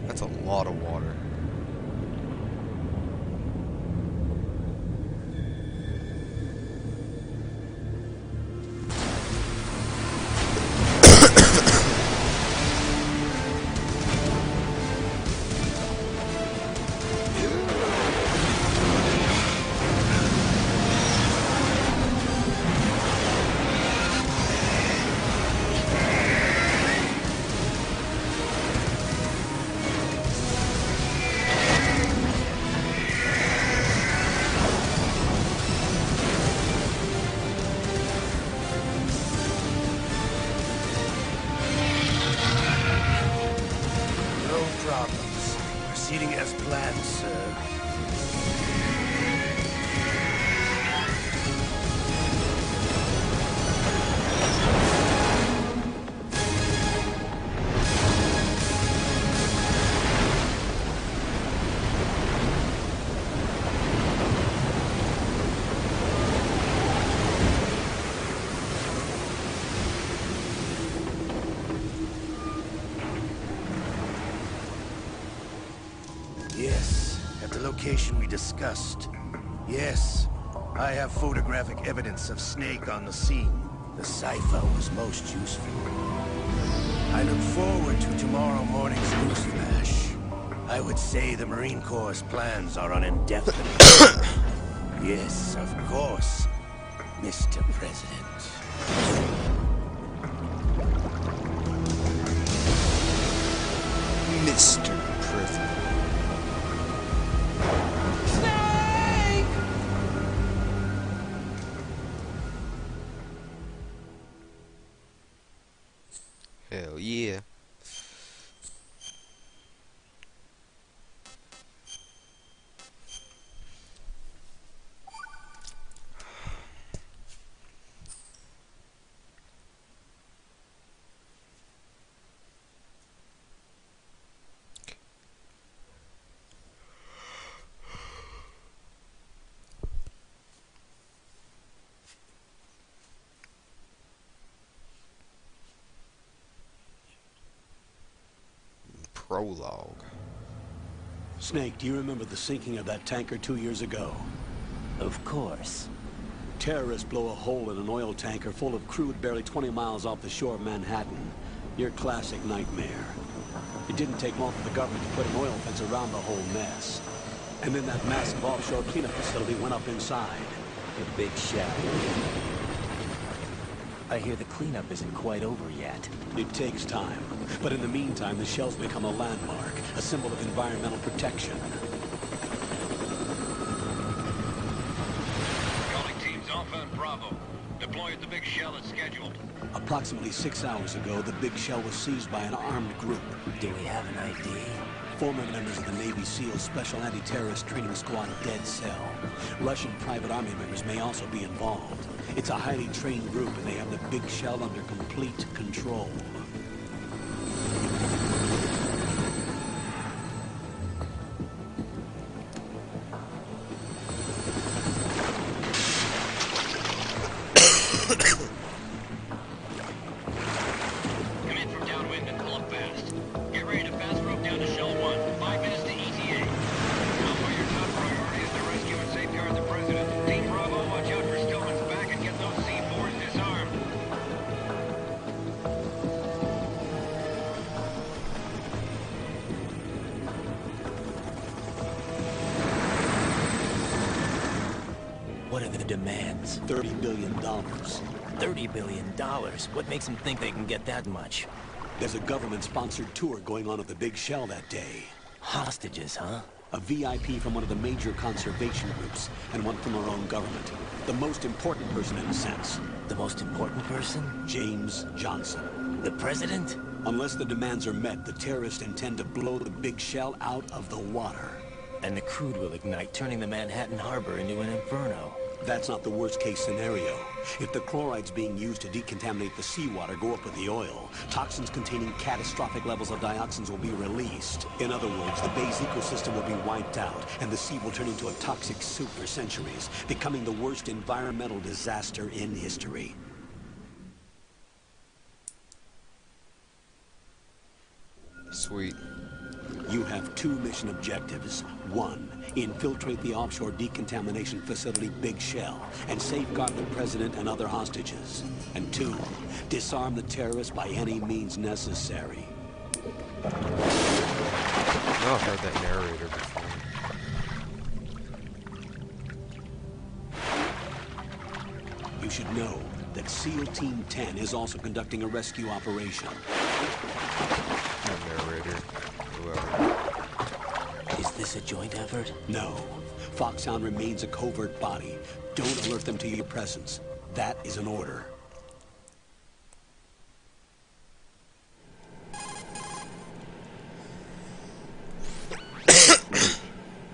That's a lot of water. Proceeding as planned, sir. Yes, at the location we discussed. Yes, I have photographic evidence of Snake on the scene. The cipher was most useful. I look forward to tomorrow morning's news flash. I would say the Marine Corps' plans are on indefinite. Yes, of course, Mr. President. Mr. President. Hell yeah. Prologue. Snake, do you remember the sinking of that tanker 2 years ago? Of course. Terrorists blow a hole in an oil tanker full of crude barely 20 miles off the shore of Manhattan. Your classic nightmare. It didn't take long for the government to put an oil fence around the whole mess. And then that massive offshore cleanup facility went up inside. The big shadow. I hear the cleanup isn't quite over yet. It takes time. But in the meantime, the shell's become a landmark, a symbol of environmental protection. Calling teams Alpha and Bravo. Deploy at the big shell as scheduled. Approximately 6 hours ago, the big shell was seized by an armed group. Do we have an ID? Former members of the Navy SEAL Special Anti-Terrorist Training Squad Dead Cell. Russian private army members may also be involved. It's a highly trained group, and they have the big shell under complete control. Come in from downwind and pull up fast. Get ready to fast rope down to Shell 1. 5 minutes to ETA. Alpha, your top priority is to rescue and safeguard the President. Team Bravo, watch out for Stillman's back and get those C4s disarmed. What are the demands? $30 billion. $30 billion? What makes them think they can get that much? There's a government-sponsored tour going on at the big shell that day. Hostages, huh? A VIP from one of the major conservation groups, and one from our own government. The most important person in a sense. The most important person? James Johnson. The president? Unless the demands are met, the terrorists intend to blow the big shell out of the water. And the crude will ignite, turning the Manhattan Harbor into an inferno. That's not the worst-case scenario. If the chlorides being used to decontaminate the seawater go up with the oil, toxins containing catastrophic levels of dioxins will be released. In other words, the bay's ecosystem will be wiped out, and the sea will turn into a toxic soup for centuries, becoming the worst environmental disaster in history. Sweet. You have 2 mission objectives. 1, infiltrate the offshore decontamination facility Big Shell and safeguard the president and other hostages. And 2, disarm the terrorists by any means necessary. I know I've heard that narrator before. You should know that SEAL Team 10 is also conducting a rescue operation. That narrator. Whoever. Is this a joint effort? No. Foxhound remains a covert body. Don't alert them to your presence. That is an order.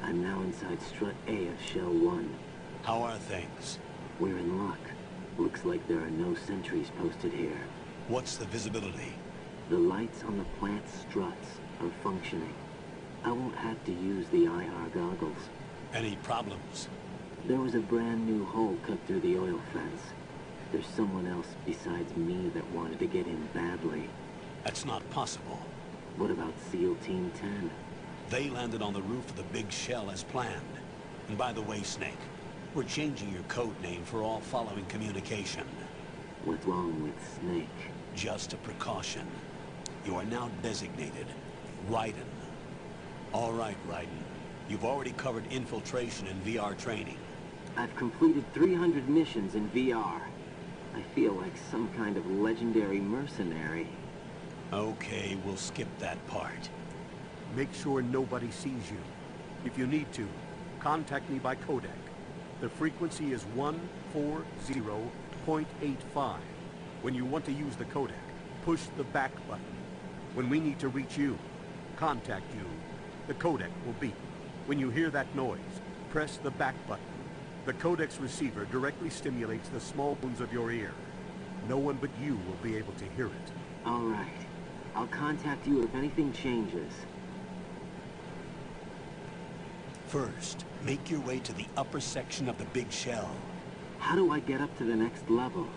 I'm now inside strut A of Shell 1. How are things? We're in luck. Looks like there are no sentries posted here. What's the visibility? The lights on the plant struts are functioning. I won't have to use the IR goggles. Any problems? There was a brand new hole cut through the oil fence. There's someone else besides me that wanted to get in badly. That's not possible. What about SEAL Team 10? They landed on the roof of the Big Shell as planned. And by the way, Snake, we're changing your code name for all following communication. What's wrong with Snake? Just a precaution. You are now designated Raiden. All right, Raiden. You've already covered infiltration and VR training. I've completed 300 missions in VR. I feel like some kind of legendary mercenary. Okay, we'll skip that part. Make sure nobody sees you. If you need to, contact me by codec. The frequency is 140.85. When you want to use the codec, push the back button. When we need to reach you, contact you, the codec will beep. When you hear that noise, press the back button. The codec's receiver directly stimulates the small bones of your ear. No one but you will be able to hear it. All right. I'll contact you if anything changes. First, make your way to the upper section of the Big Shell. How do I get up to the next level?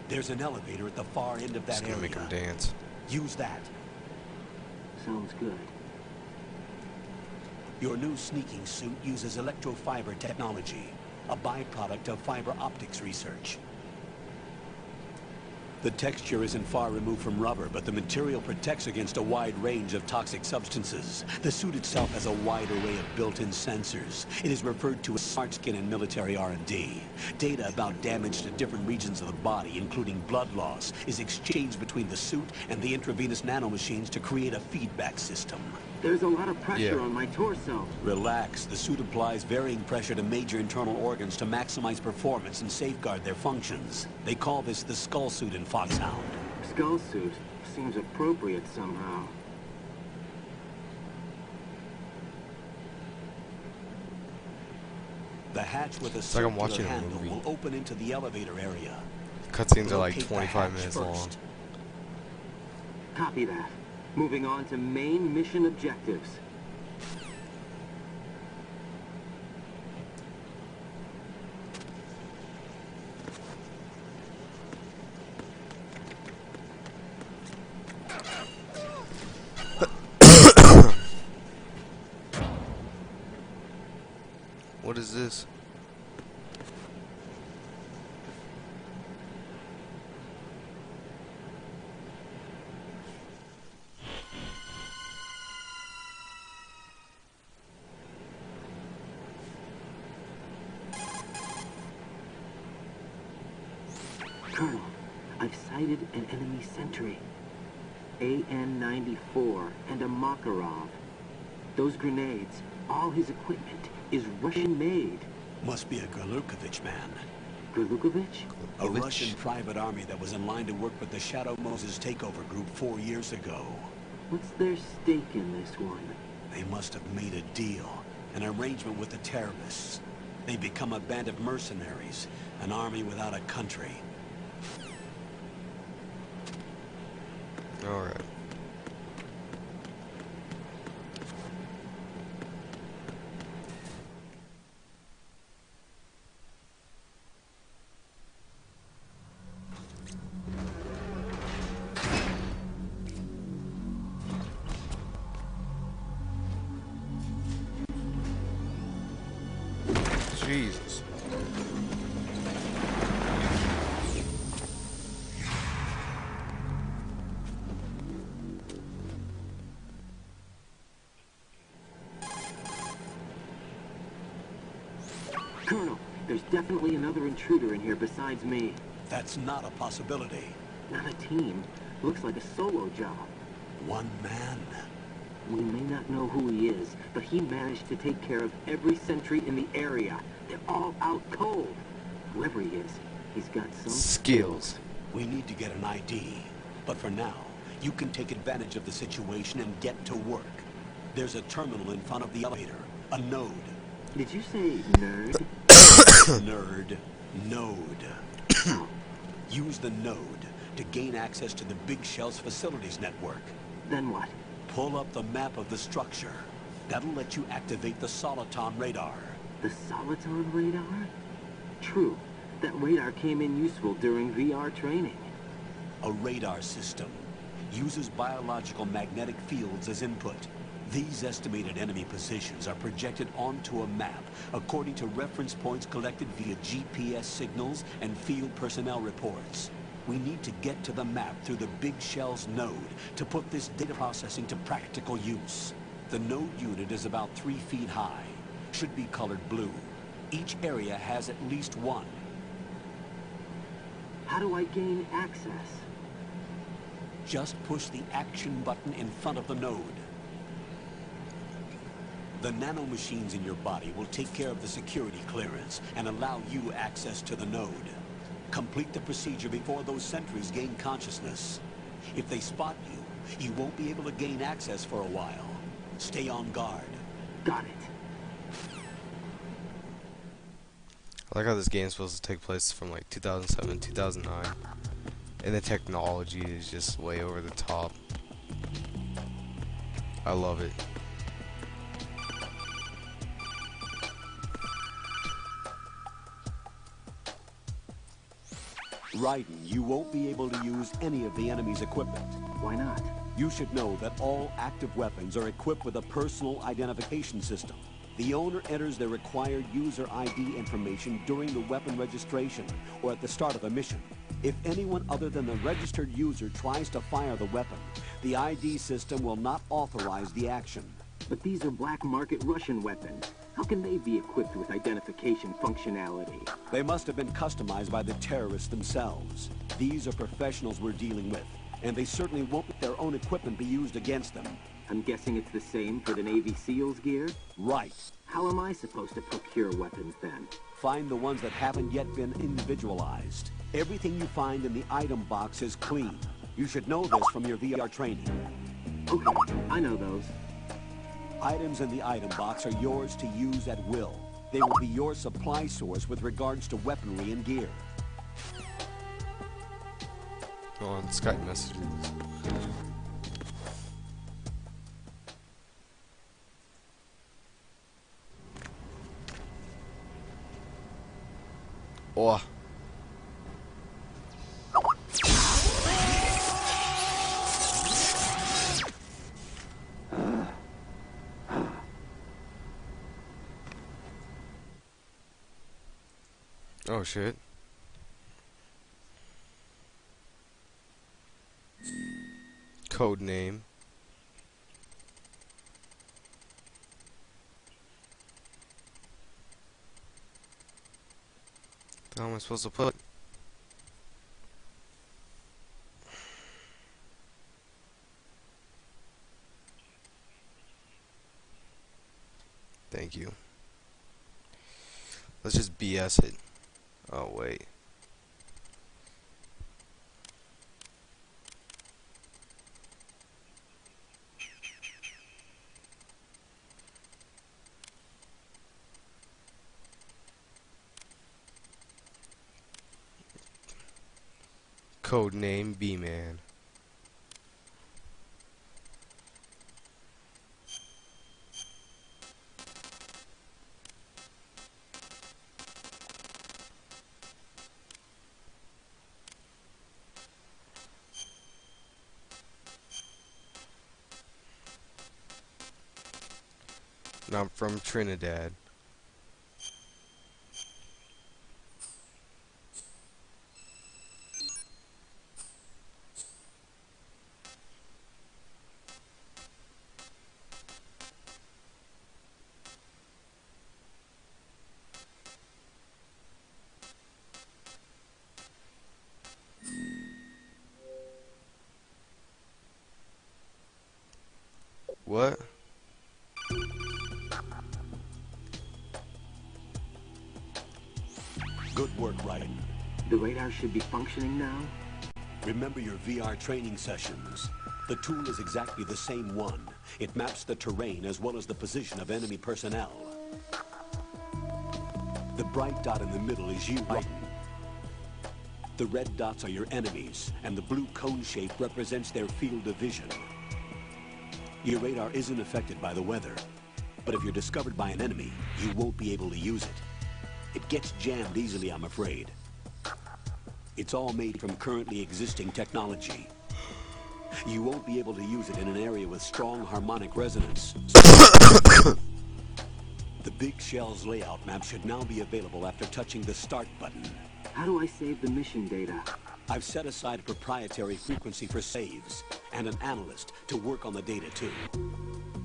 There's an elevator at the far end of that Just gonna area. make them dance. Use that. Sounds good. Your new sneaking suit uses electrofiber technology, a byproduct of fiber optics research. The texture isn't far removed from rubber, but the material protects against a wide range of toxic substances. The suit itself has a wide array of built-in sensors. It is referred to as smart skin in military R&D. Data about damage to different regions of the body, including blood loss, is exchanged between the suit and the intravenous nanomachines to create a feedback system. There's a lot of pressure on my torso. Relax. The suit applies varying pressure to major internal organs to maximize performance and safeguard their functions. They call this the skull suit in Foxhound. Skull suit seems appropriate somehow. The hatch with a It's like I'm circular watching a handle movie. will open into the elevator area. Cutscenes are like Locate the 25 hatch minutes first. long. Copy that. Moving on to main mission objectives. What is this? Colonel, I've sighted an enemy sentry. AN-94 and a Makarov. Those grenades, all his equipment, is Russian-made. Must be a Gurlukovich man. Gurlukovich? A Russian private army that was in line to work with the Shadow Moses takeover group 4 years ago. What's their stake in this one? They must have made a deal, an arrangement with the terrorists. They become a band of mercenaries, an army without a country. Alright. Jesus. Colonel, there's definitely another intruder in here besides me. That's not a possibility. Not a team. Looks like a solo job. One man. We may not know who he is, but he managed to take care of every sentry in the area. They're all out cold. Whoever he is, he's got some Skills. We need to get an ID. But for now, you can take advantage of the situation and get to work. There's a terminal in front of the elevator. A node. Did you say nerd? Nerd. Node. Use the node to gain access to the Big Shell's facilities network. Then what? Pull up the map of the structure. That'll let you activate the Soliton radar. The Soliton radar? True. That radar came in useful during VR training. A radar system uses biological magnetic fields as input. These estimated enemy positions are projected onto a map according to reference points collected via GPS signals and field personnel reports. We need to get to the map through the Big Shell's node to put this data processing to practical use. The node unit is about 3 feet high. Should be colored blue. Each area has at least one. How do I gain access? Just push the action button in front of the node. The nanomachines in your body will take care of the security clearance and allow you access to the node. Complete the procedure before those sentries gain consciousness. If they spot you, you won't be able to gain access for a while. Stay on guard. Got it. I like how this game is supposed to take place from like 2007, 2009. And the technology is just way over the top. I love it. Raiden, you won't be able to use any of the enemy's equipment. Why not? You should know that all active weapons are equipped with a personal identification system. The owner enters their required user ID information during the weapon registration or at the start of a mission. If anyone other than the registered user tries to fire the weapon, the ID system will not authorize the action. But these are black market Russian weapons. How can they be equipped with identification functionality? They must have been customized by the terrorists themselves. These are professionals we're dealing with, and they certainly won't let their own equipment be used against them. I'm guessing it's the same for the Navy SEALs gear? Right. How am I supposed to procure weapons then? Find the ones that haven't yet been individualized. Everything you find in the item box is clean. You should know this from your VR training. Okay, I know those. Items in the item box are yours to use at will. They will be your supply source with regards to weaponry and gear. On Skype messages. Oh. Oh shit. Code name. How am I supposed to put? Thank you. Let's just BS it. Oh wait. Code name B-Man. And I'm from Trinidad. What? Good work, Ryden. The radar should be functioning now? Remember your VR training sessions. The tool is exactly the same one. It maps the terrain as well as the position of enemy personnel. The bright dot in the middle is you, Ryden. The red dots are your enemies, and the blue cone shape represents their field of vision. Your radar isn't affected by the weather, but if you're discovered by an enemy, you won't be able to use it. It gets jammed easily, I'm afraid. It's all made from currently existing technology. You won't be able to use it in an area with strong harmonic resonance. The Big Shell's layout map should now be available after touching the Start button. How do I save the mission data? I've set aside a proprietary frequency for saves, and an analyst to work on the data too.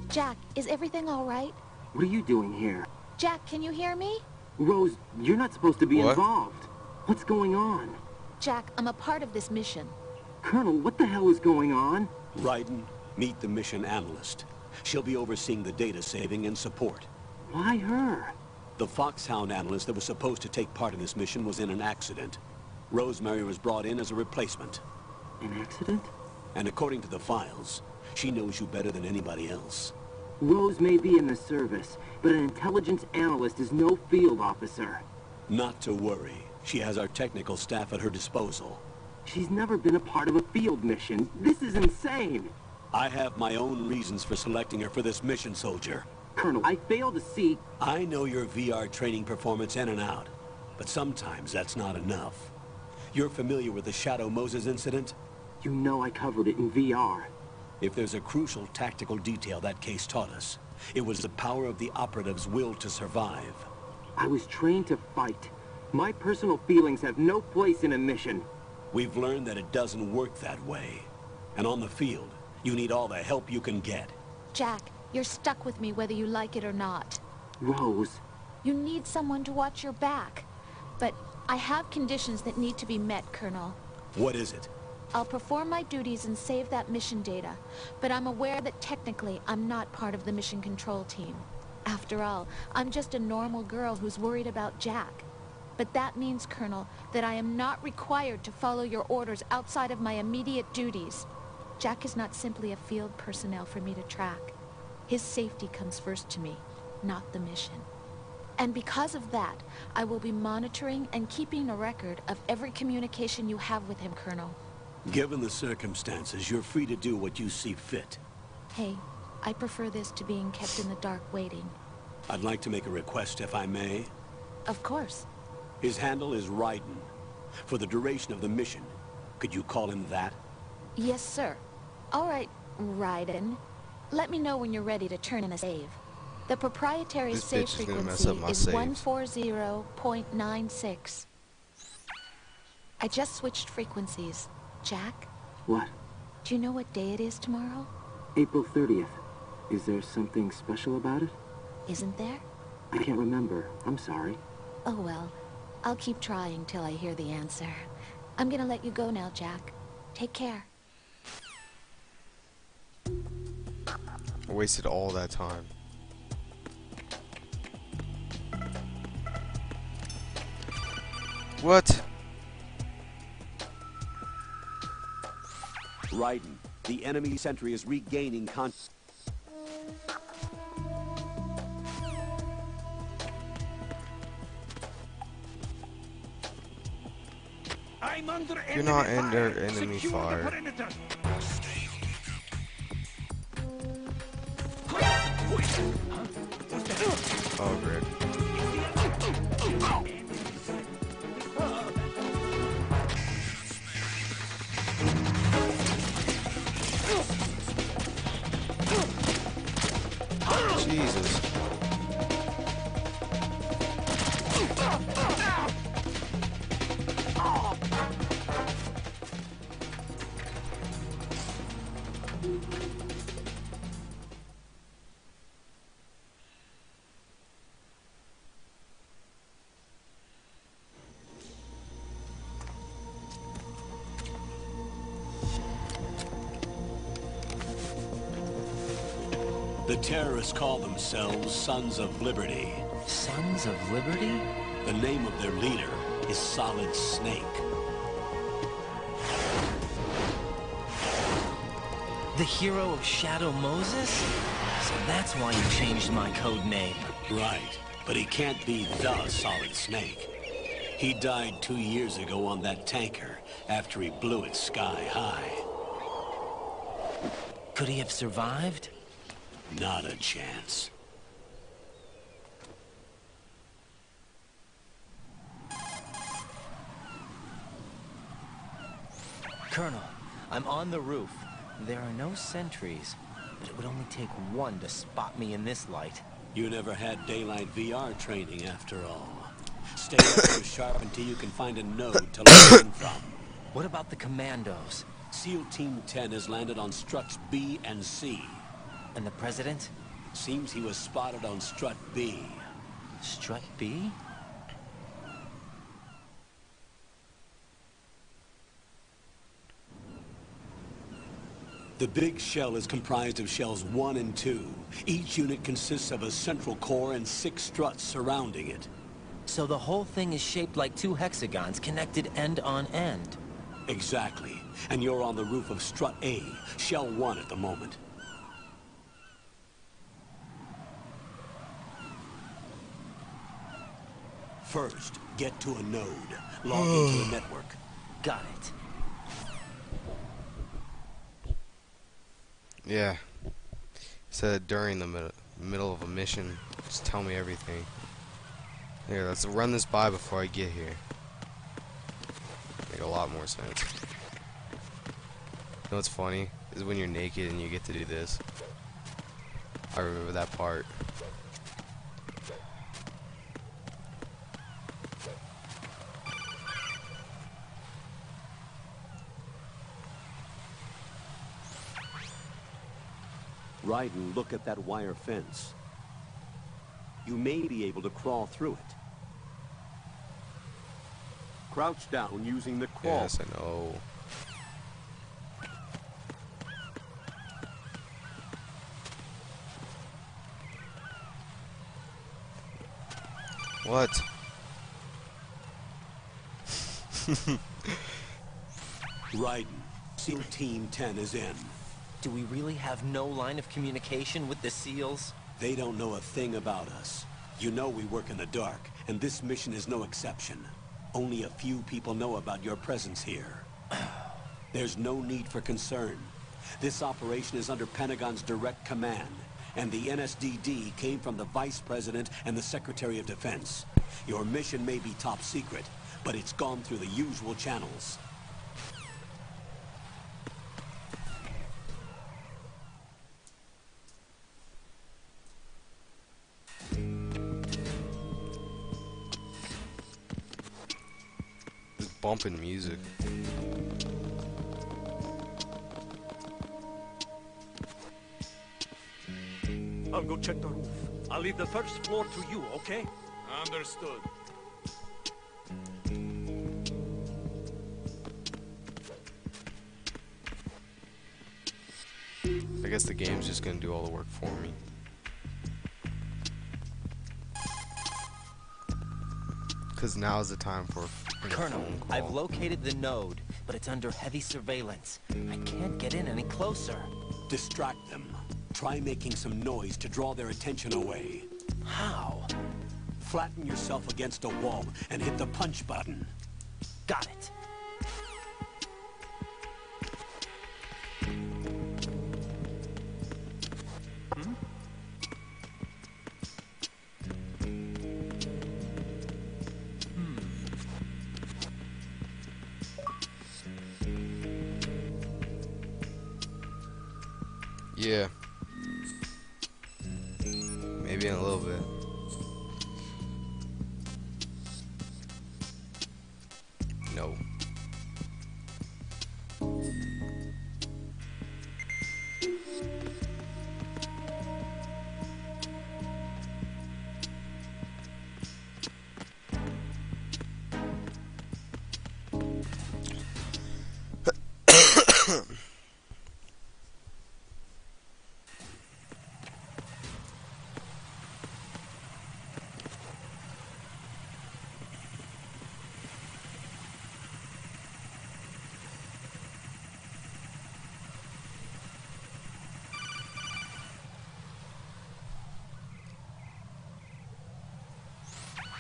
Jack, is everything all right? What are you doing here? Jack, can you hear me? Rose, you're not supposed to be What? involved. What's going on? Jack, I'm a part of this mission. Colonel, what the hell is going on? Ryden, meet the mission analyst. She'll be overseeing the data saving and support. Why her? The Foxhound analyst that was supposed to take part in this mission was in an accident. Rosemary was brought in as a replacement. An accident? And according to the files, she knows you better than anybody else. Rose may be in the service, but an intelligence analyst is no field officer. Not to worry. She has our technical staff at her disposal. She's never been a part of a field mission. This is insane. I have my own reasons for selecting her for this mission, soldier. Colonel, I fail to see... I know your VR training performance in and out, but sometimes that's not enough. You're familiar with the Shadow Moses incident? You know I covered it in VR. If there's a crucial tactical detail that case taught us, it was the power of the operative's will to survive. I was trained to fight. My personal feelings have no place in a mission. We've learned that it doesn't work that way. And on the field, you need all the help you can get. Jack, you're stuck with me whether you like it or not. Rose. You need someone to watch your back. But I have conditions that need to be met, Colonel. What is it? I'll perform my duties and save that mission data, but I'm aware that technically I'm not part of the mission control team. After all, I'm just a normal girl who's worried about Jack. But that means, Colonel, that I am not required to follow your orders outside of my immediate duties. Jack is not simply a field personnel for me to track. His safety comes first to me, not the mission. And because of that, I will be monitoring and keeping a record of every communication you have with him, Colonel. Given the circumstances, you're free to do what you see fit. Hey, I prefer this to being kept in the dark waiting. I'd like to make a request, if I may. Of course. His handle is Raiden. For the duration of the mission, could you call him that? Yes, sir. All right, Raiden. Let me know when you're ready to turn in a save. The proprietary This save bitch is gonna mess frequency up my is saves. 140.96. I just switched frequencies. Jack, What? do you know what day it is tomorrow? April 30th. Is there something special about it? Isn't there? I can't remember. I'm sorry. Oh well, I'll keep trying till I hear the answer. I'm gonna let you go now, Jack. Take care. I wasted all that time. What? Raiden, the enemy sentry is regaining I'm under You're not under enemy fire. Oh, great. Jesus. The terrorists call themselves Sons of Liberty. Sons of Liberty? The name of their leader is Solid Snake. The hero of Shadow Moses? So that's why you changed my code name. Right, but he can't be the Solid Snake. He died 2 years ago on that tanker after he blew it sky high. Could he have survived? Not a chance. Colonel, I'm on the roof. There are no sentries, but it would only take one to spot me in this light. You never had daylight VR training after all. Stay extra sharp until you can find a node to learn from. What about the commandos? SEAL Team 10 has landed on struts B and C. And the president? Seems he was spotted on strut B. Strut B? The big shell is comprised of shells 1 and 2. Each unit consists of a central core and 6 struts surrounding it. So the whole thing is shaped like 2 hexagons connected end on end. Exactly. And you're on the roof of strut A, shell 1 at the moment. First, get to a node. Log into the network. Got it. Yeah. Said during the middle of a mission, just tell me everything. Here, let's run this by before I get here. Make a lot more sense. You know what's funny? Is when you're naked and you get to do this. I remember that part. Ryden, look at that wire fence. You may be able to crawl through it. Crouch down using the crawl. Yes, I know. What? Ryden, SEAL Team 10 is in. Do we really have no line of communication with the SEALs? They don't know a thing about us. You know we work in the dark, and this mission is no exception. Only a few people know about your presence here. There's no need for concern. This operation is under Pentagon's direct command, and the NSDD came from the Vice President and the Secretary of Defense. Your mission may be top secret, but it's gone through the usual channels. Just bumping music. I'll go check the roof. I'll leave the first floor to you, okay? Understood. I guess the game's just gonna do all the work for me. Cause now's the time for a Colonel, phone call. I've located the node, but it's under heavy surveillance. I can't get in any closer. Distract them. Try making some noise to draw their attention away. How? Flatten yourself against a wall and hit the punch button. Got it. Yeah. Maybe in a little bit. No.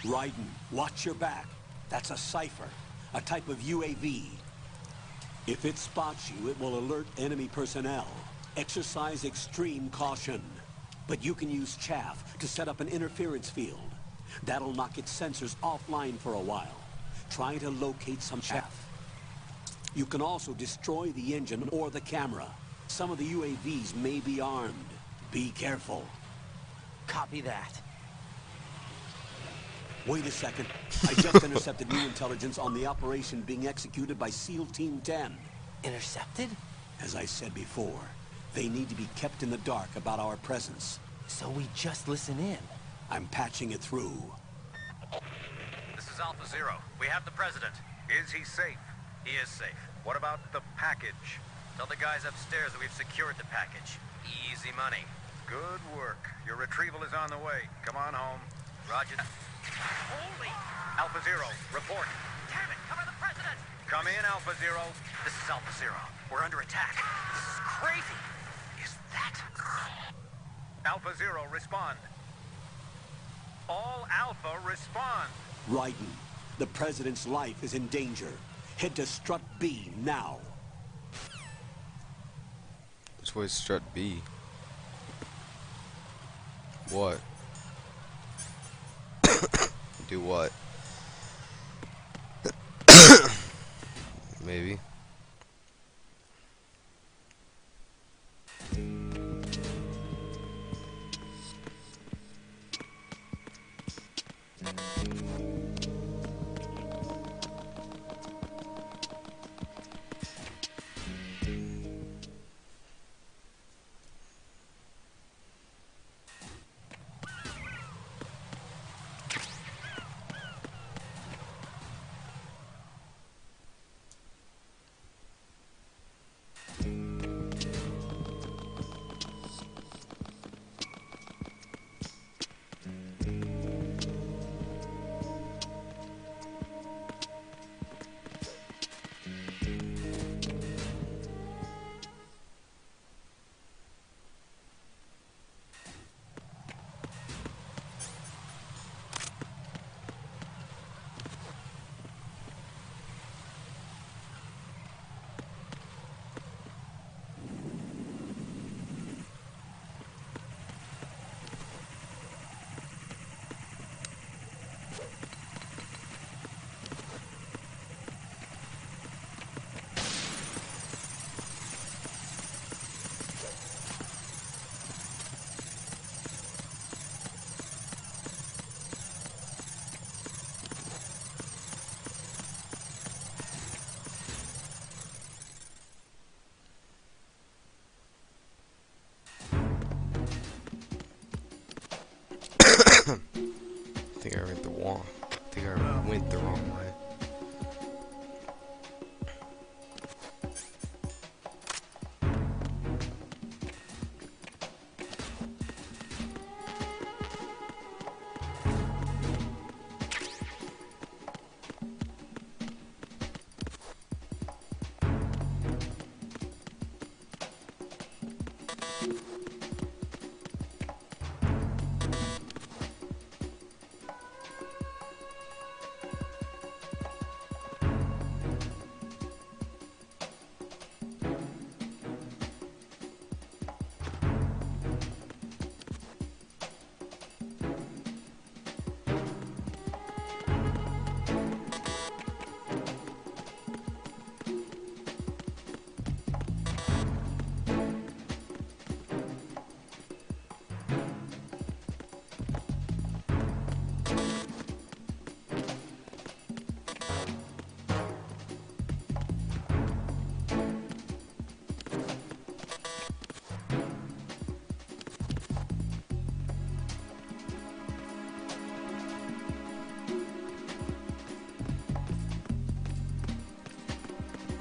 Ryden, watch your back. That's a cipher, a type of UAV. If it spots you, it will alert enemy personnel. Exercise extreme caution. But you can use chaff to set up an interference field. That'll knock its sensors offline for a while. Try to locate some chaff. You can also destroy the engine or the camera. Some of the UAVs may be armed. Be careful. Copy that. Wait a second. I just intercepted new intelligence on the operation being executed by SEAL Team 10. Intercepted? As I said before, they need to be kept in the dark about our presence. So we just listen in. I'm patching it through. This is Alpha Zero. We have the president. Is he safe? He is safe. What about the package? Tell the guys upstairs that we've secured the package. Easy money. Good work. Your retrieval is on the way. Come on home. Roger. Holy! Alpha Zero, report. Damn it, cover the president! Come in, Alpha Zero. This is Alpha Zero. We're under attack. This is crazy. Is that... Alpha Zero, respond. All Alpha, respond. Ryden, the president's life is in danger. Head to Strut B now. Which way is Strut B? What? Do what? Maybe. went the wrong way.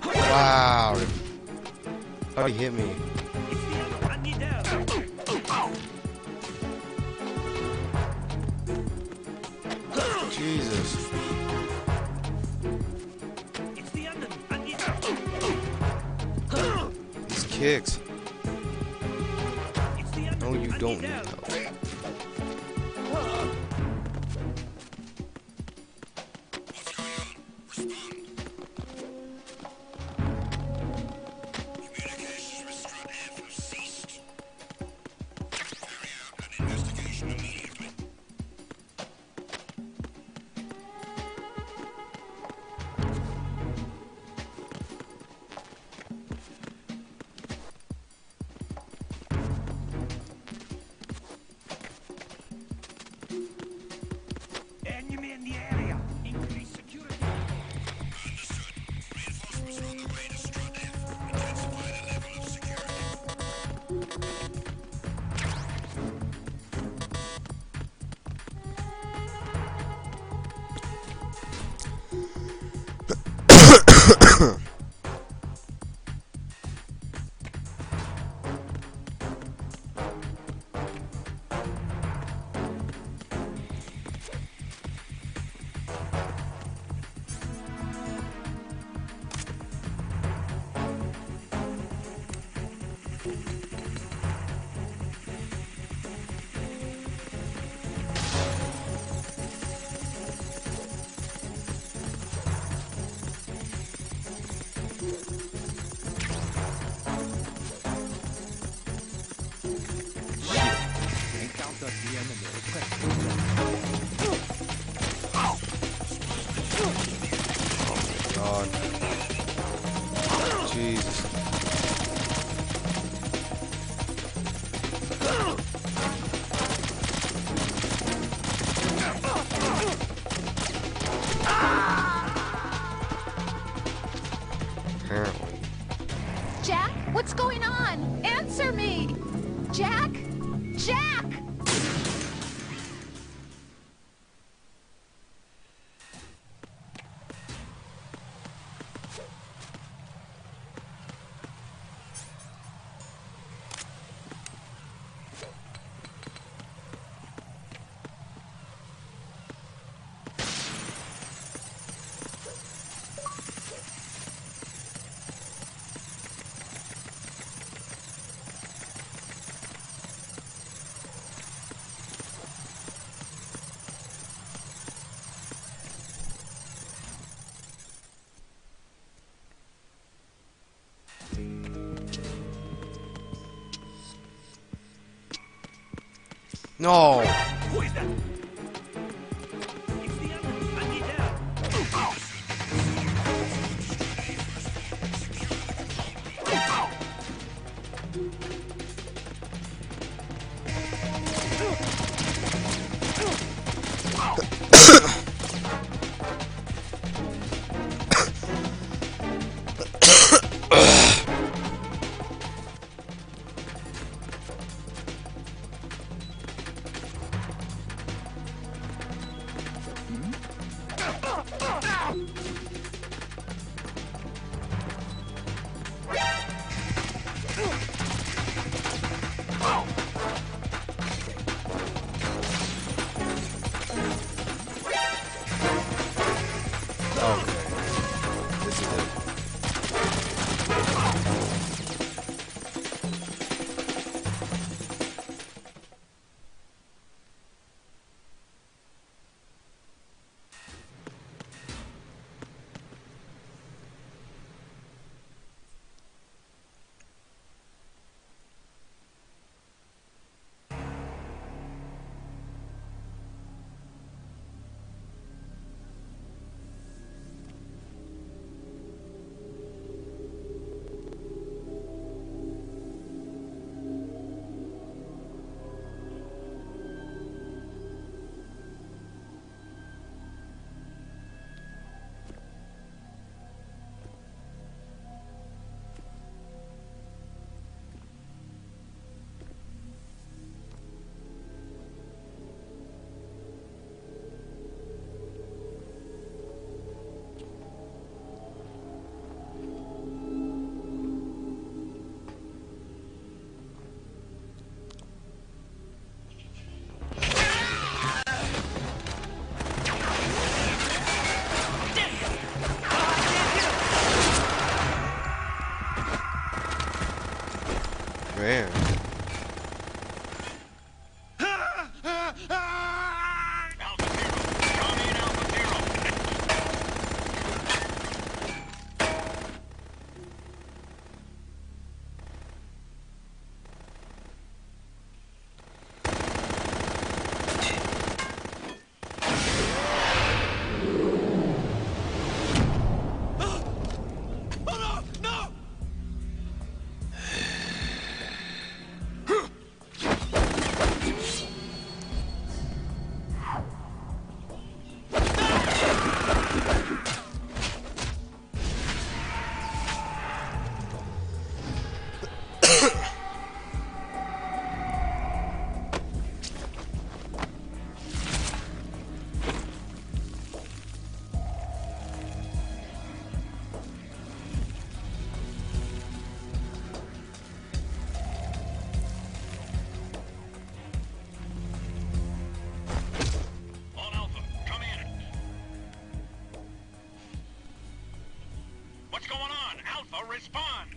Wow. How he hit me? Jesus. These kicks. No, you don't need help. Enemy in the area. Increase security. Understood. Reinforcements are on the way to Strut F. Intensify the level of security. God. Jesus. Apparently. Jack, what's going on? Answer me! Jack? Jack! No. Who is that? It's the enemy. I need help. man. What's going on? Alpha, respond!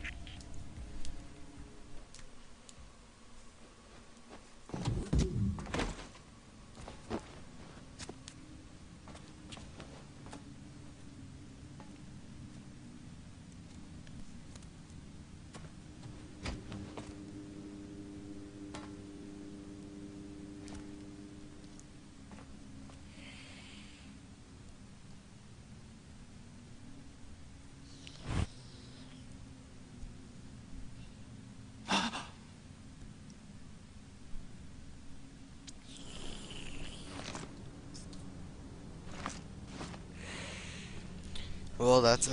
Well, that's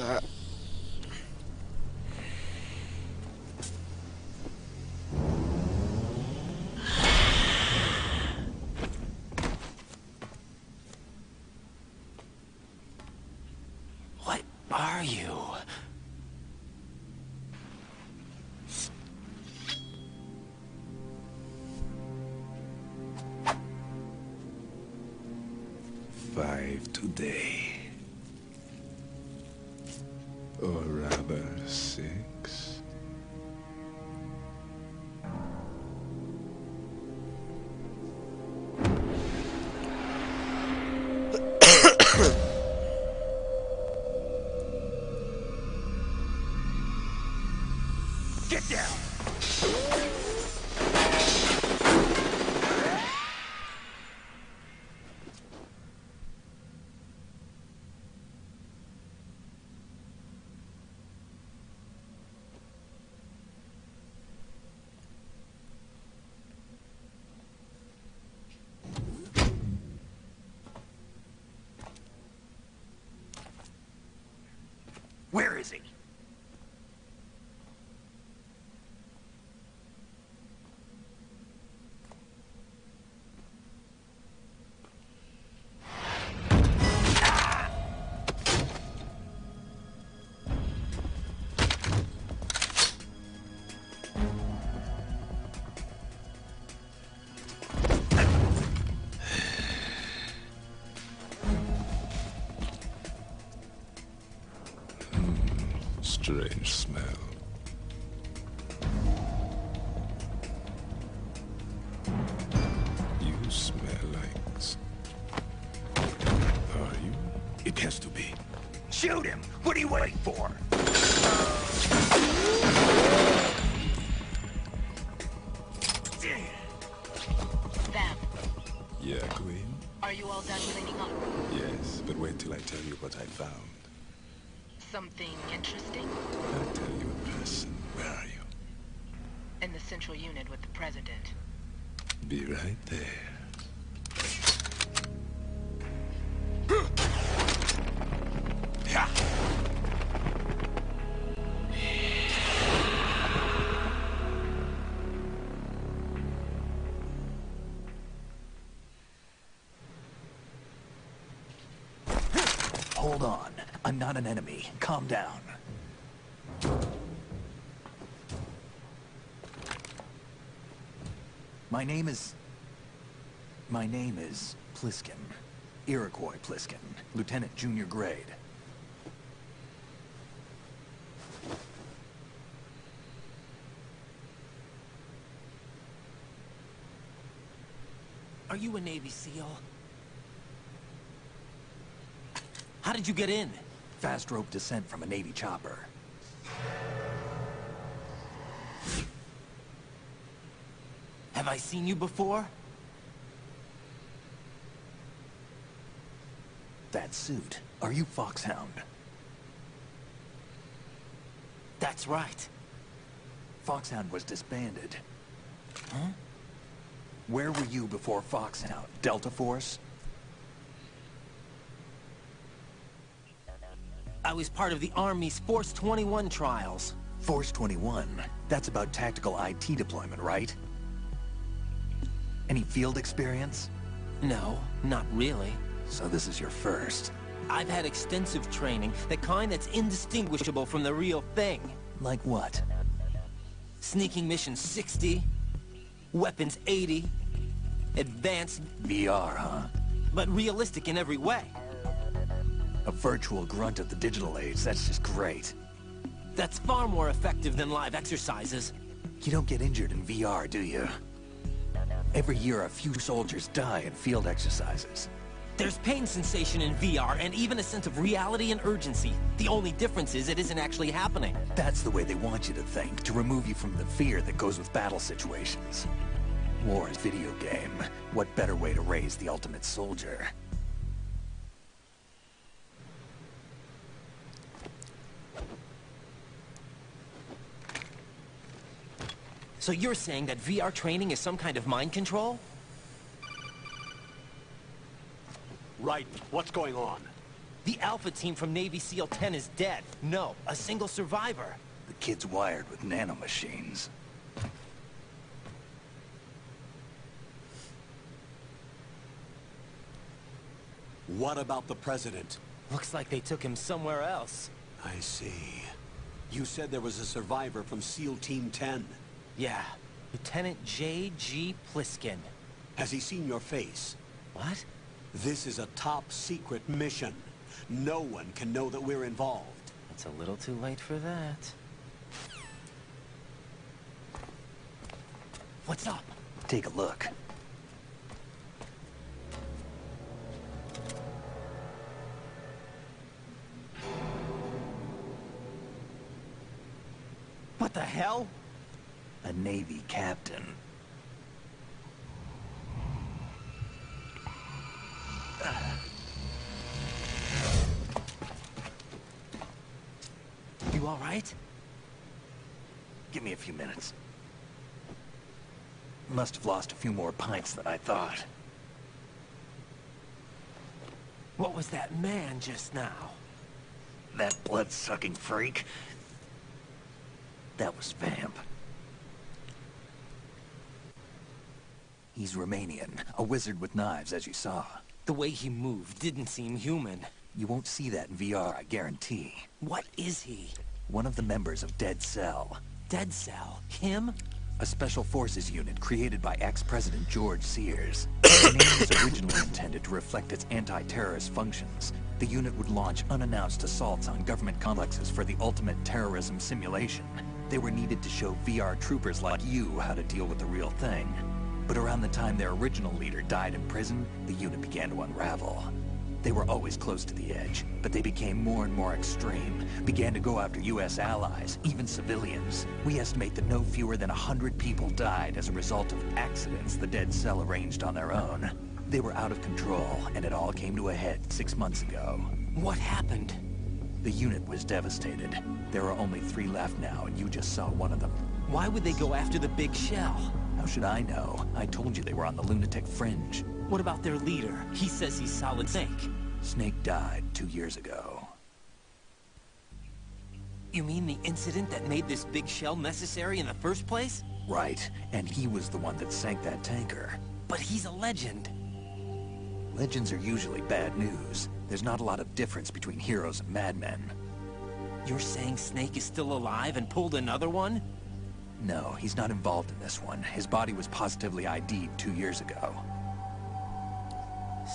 What are you? Five today. Or rather, 6. Get down! Where is he? Strange smell. You smell like... Are you? It has to be. Shoot him! What are you waiting for? Bam. Yeah, Queen? Are you all done cleaning up? Yes, but wait till I tell you what I found. Something interesting? I'll tell you in person. Where are you? In the central unit with the president. Be right there. Yeah. Hold on. I'm not an enemy. Calm down. My name is Pliskin. Iroquois Pliskin. Lieutenant Junior Grade. Are you a Navy SEAL? How did you get in? Fast rope descent from a Navy chopper. Have I seen you before? That suit. Are you Foxhound? That's right. Foxhound was disbanded. Huh? Where were you before Foxhound? Delta Force? I was part of the Army's Force 21 trials. Force 21? That's about tactical IT deployment, right? Any field experience? No, not really. So this is your first. I've had extensive training, the kind that's indistinguishable from the real thing. Like what? Sneaking mission 60, weapons 80, advanced... VR, huh? But realistic in every way. A virtual grunt of the digital age, that's just great. That's far more effective than live exercises. You don't get injured in VR, do you? Every year a few soldiers die in field exercises. There's pain sensation in VR and even a sense of reality and urgency. The only difference is it isn't actually happening. That's the way they want you to think, to remove you from the fear that goes with battle situations. War is video game. What better way to raise the ultimate soldier? So you're saying that VR training is some kind of mind control? Right. What's going on? The Alpha team from Navy SEAL 10 is dead. No, a single survivor. The kid's wired with nanomachines. What about the president? Looks like they took him somewhere else. I see. You said there was a survivor from SEAL Team 10. Yeah, Lieutenant J.G. Pliskin. Has he seen your face? What? This is a top-secret mission. No one can know that we're involved. It's a little too late for that. What's up? Take a look. What the hell? A Navy captain. You all right? Give me a few minutes. Must have lost a few more pints than I thought. What was that man just now? That blood-sucking freak? That was Vamp. He's Romanian, a wizard with knives, as you saw. The way he moved didn't seem human. You won't see that in VR, I guarantee. What is he? One of the members of Dead Cell. Dead Cell? Him? A special forces unit created by ex-President George Sears. The name was originally intended to reflect its anti-terrorist functions. The unit would launch unannounced assaults on government complexes for the ultimate terrorism simulation. They were needed to show VR troopers like you how to deal with the real thing. But around the time their original leader died in prison, the unit began to unravel. They were always close to the edge, but they became more and more extreme, began to go after U.S. allies, even civilians. We estimate that no fewer than 100 people died as a result of accidents the Dead Cell arranged on their own. They were out of control, and it all came to a head 6 months ago. What happened? The unit was devastated. There are only 3 left now, and you just saw one of them. Why would they go after the big shell? How should I know? I told you they were on the lunatic fringe. What about their leader? He says he's Solid Snake. Snake died 2 years ago. You mean the incident that made this big shell necessary in the first place? Right, and he was the one that sank that tanker. But he's a legend. Legends are usually bad news. There's not a lot of difference between heroes and madmen. You're saying Snake is still alive and pulled another one? No, he's not involved in this one. His body was positively ID'd 2 years ago.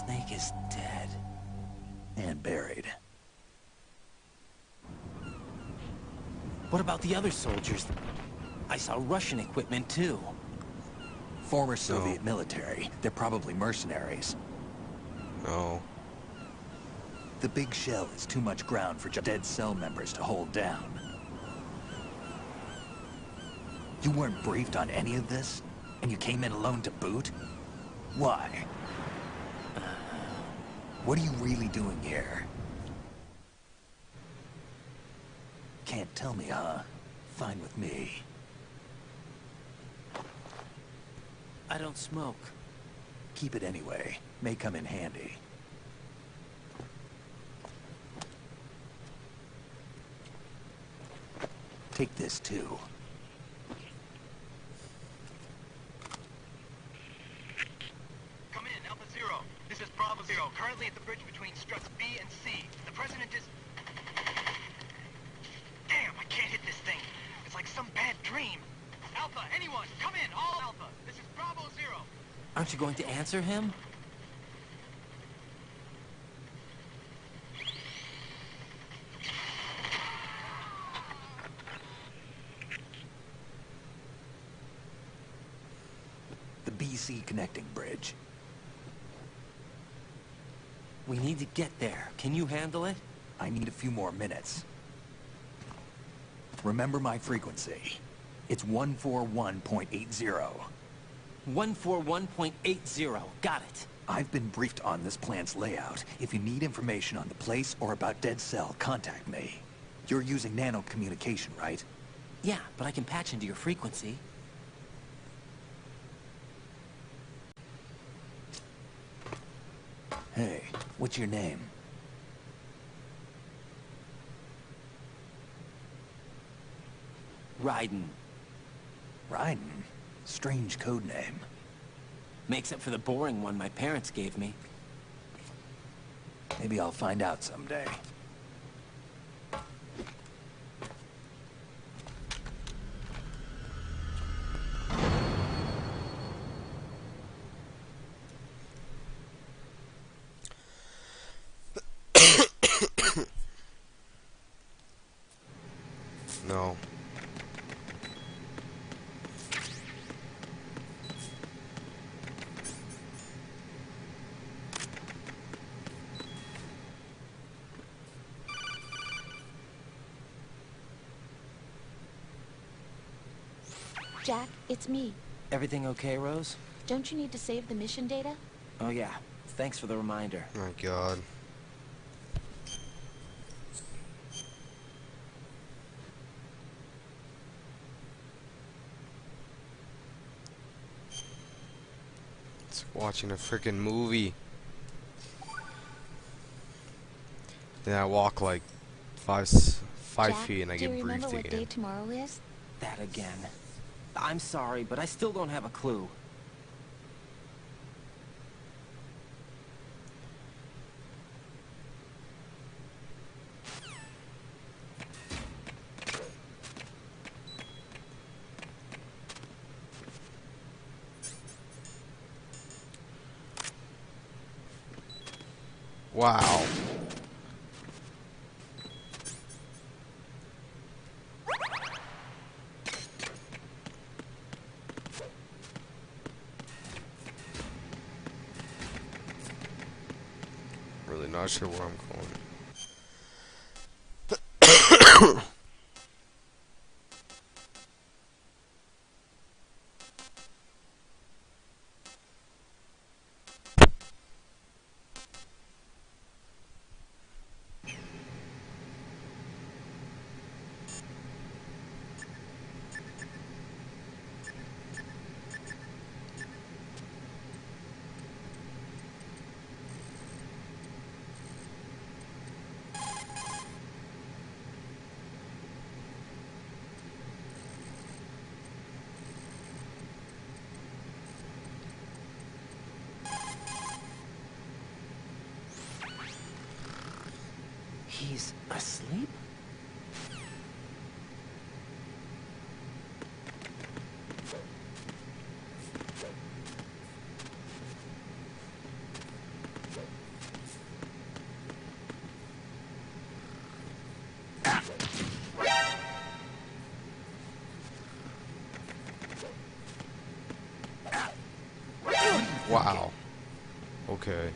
Snake is dead. And buried. What about the other soldiers? I saw Russian equipment too. Former Soviet military. They're probably mercenaries. No. The big shell is too much ground for dead cell members to hold down. You weren't briefed on any of this? And you came in alone to boot? Why? What are you really doing here? Can't tell me, huh? Fine with me. I don't smoke. Keep it anyway. May come in handy. Take this too. Come in, Alpha Zero. This is Bravo Zero, currently at the bridge between struts B and C. The President is... Damn, I can't hit this thing. It's like some bad dream. Alpha, anyone, come in, all Alpha. This is Bravo Zero. Aren't you going to answer him? The BC connecting bridge. We need to get there. Can you handle it? I need a few more minutes. Remember my frequency. It's 141.80. 141.80. Got it. I've been briefed on this plant's layout. If you need information on the place or about Dead Cell, contact me. You're using nano communication, right? Yeah, but I can patch into your frequency. Hey, what's your name? Raiden. Raiden? Strange code name. Makes up for the boring one my parents gave me. Maybe I'll find out someday. No. Jack, it's me. Everything okay, Rose? Don't you need to save the mission data? Oh yeah. Thanks for the reminder. My God. It's watching a freaking movie. Then I walk like five Jack, feet and I do you get remember briefed what again. day tomorrow is? That again. I'm sorry, but I still don't have a clue. Wow. Really not sure where I'm going. He's asleep? Wow. Okay.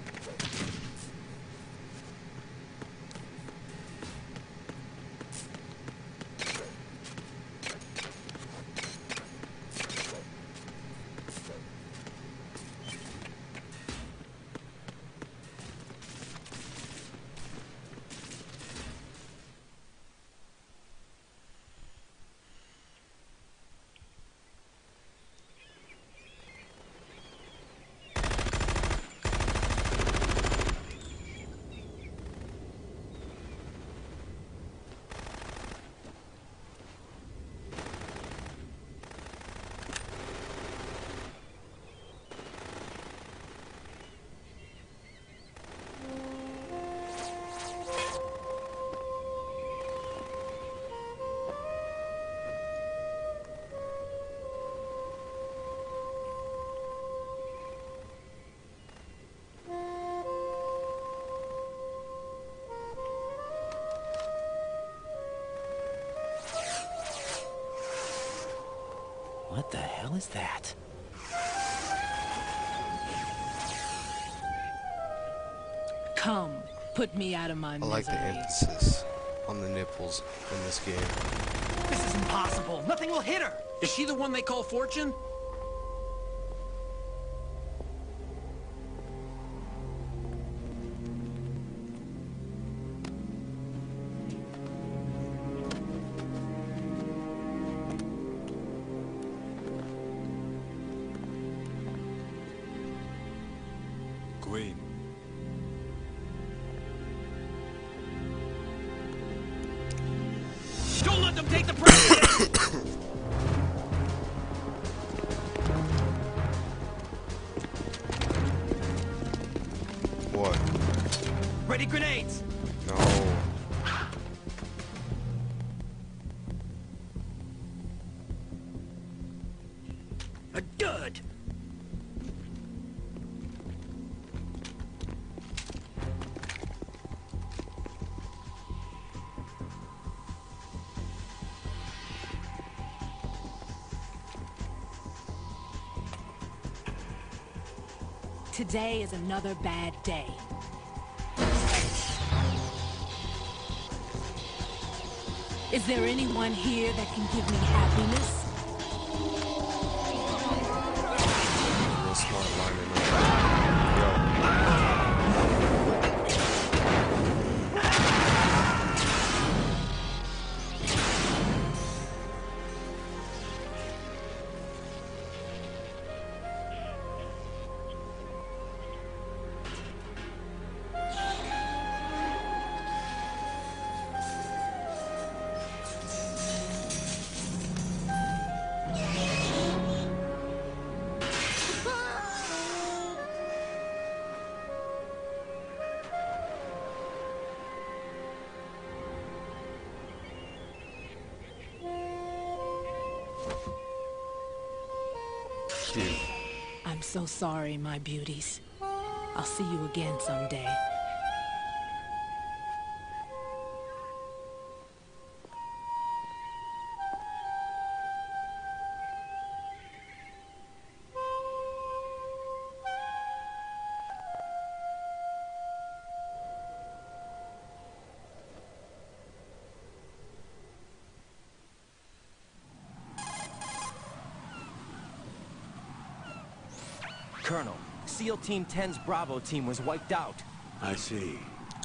What the hell is that? Come, put me out of my I misery. like the emphasis on the nipples in this game. This is impossible. Nothing will hit her. Is she the one they call Fortune? Queen. Don't let them take the president! What? Ready grenades! No. A dud! Today is another bad day. Is there anyone here that can give me happiness? Real smart lineman. Cute. I'm so sorry, my beauties. I'll see you again someday. Colonel, SEAL Team 10's Bravo team was wiped out. I see.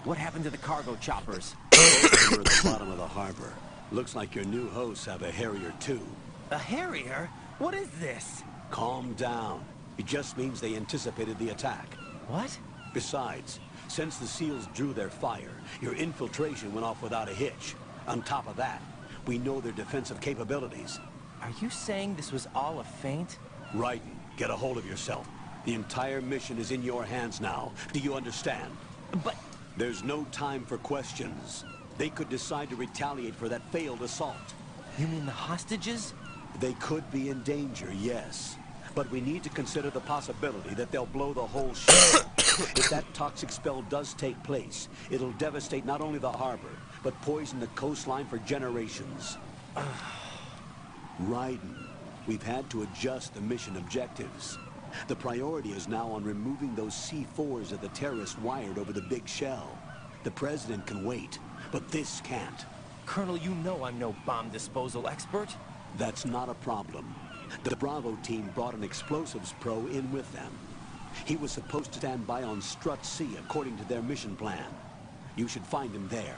What happened to the cargo choppers? We're at the bottom of the harbor. Looks like your new hosts have a Harrier too. A Harrier? What is this? Calm down. It just means they anticipated the attack. What? Besides, since the SEALs drew their fire, your infiltration went off without a hitch. On top of that, we know their defensive capabilities. Are you saying this was all a feint? Raiden, get a hold of yourself. The entire mission is in your hands now. Do you understand? But... There's no time for questions. They could decide to retaliate for that failed assault. You mean the hostages? They could be in danger, yes. But we need to consider the possibility that they'll blow the whole ship. If that toxic spell does take place, it'll devastate not only the harbor, but poison the coastline for generations. Raiden, we've had to adjust the mission objectives. The priority is now on removing those C4s that the terrorists wired over the big shell. The president can wait, but this can't. Colonel, you know I'm no bomb disposal expert. That's not a problem. The Bravo team brought an explosives pro in with them. He was supposed to stand by on Strut C according to their mission plan. You should find him there.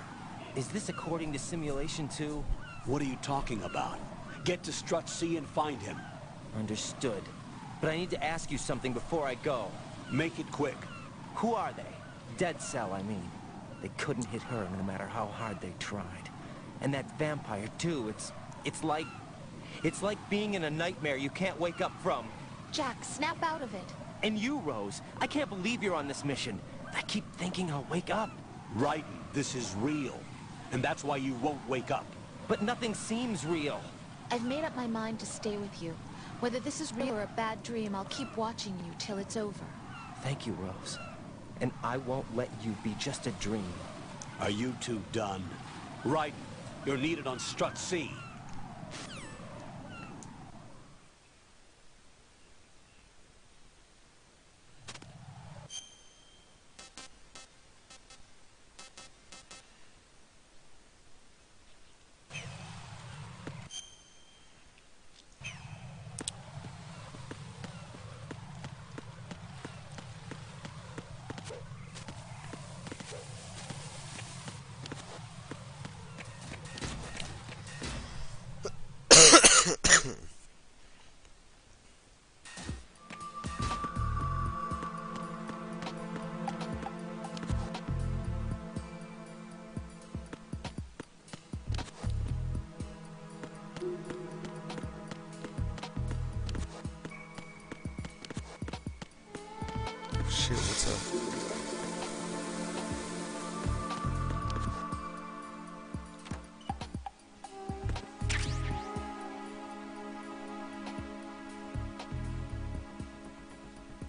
Is this according to Simulation 2? What are you talking about? Get to Strut C and find him. Understood. But I need to ask you something before I go. Make it quick. Who are they? Dead Cell, I mean. They couldn't hit her no matter how hard they tried. And that vampire, too, it's like being in a nightmare you can't wake up from. Jack, snap out of it. And you, Rose, I can't believe you're on this mission. I keep thinking I'll wake up. Right, this is real. And that's why you won't wake up. But nothing seems real. I've made up my mind to stay with you. Whether this is real or a bad dream, I'll keep watching you till it's over. Thank you, Rose. And I won't let you be just a dream. Are you two done? Right, you're needed on Strut C. Shit, what's up?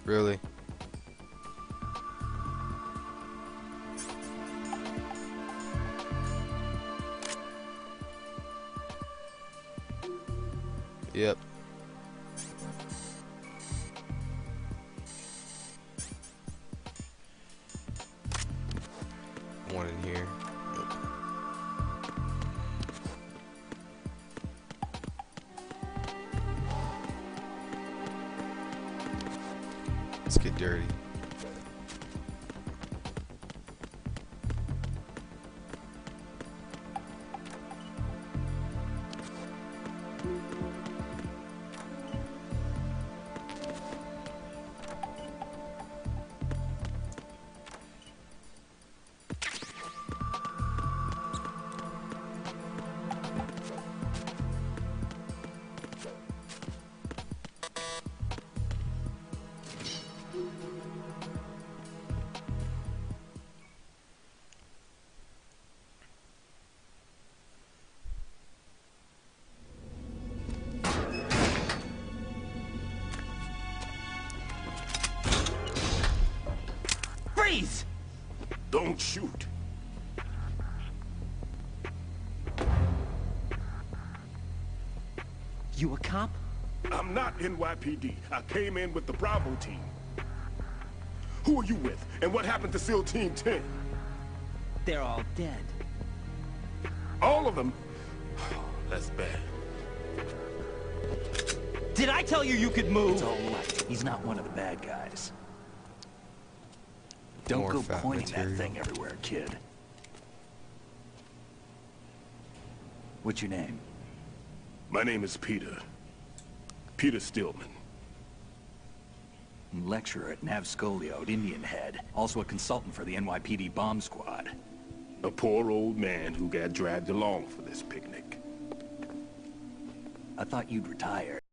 Really? Yep. One in here. Let's get dirty. Freeze! Don't shoot. You a cop? I'm not NYPD. I came in with the Bravo team. Who are you with? And what happened to SEAL Team 10? They're all dead. All of them? That's bad. Did I tell you you could move? It's all right. He's not one of the bad guys. Don't More go fat pointing material. that thing everywhere, kid. What's your name? My name is Peter. Peter Stillman. Lecturer at Navscolio at Indian Head. Also a consultant for the NYPD bomb squad. A poor old man who got dragged along for this picnic. I thought you'd retire.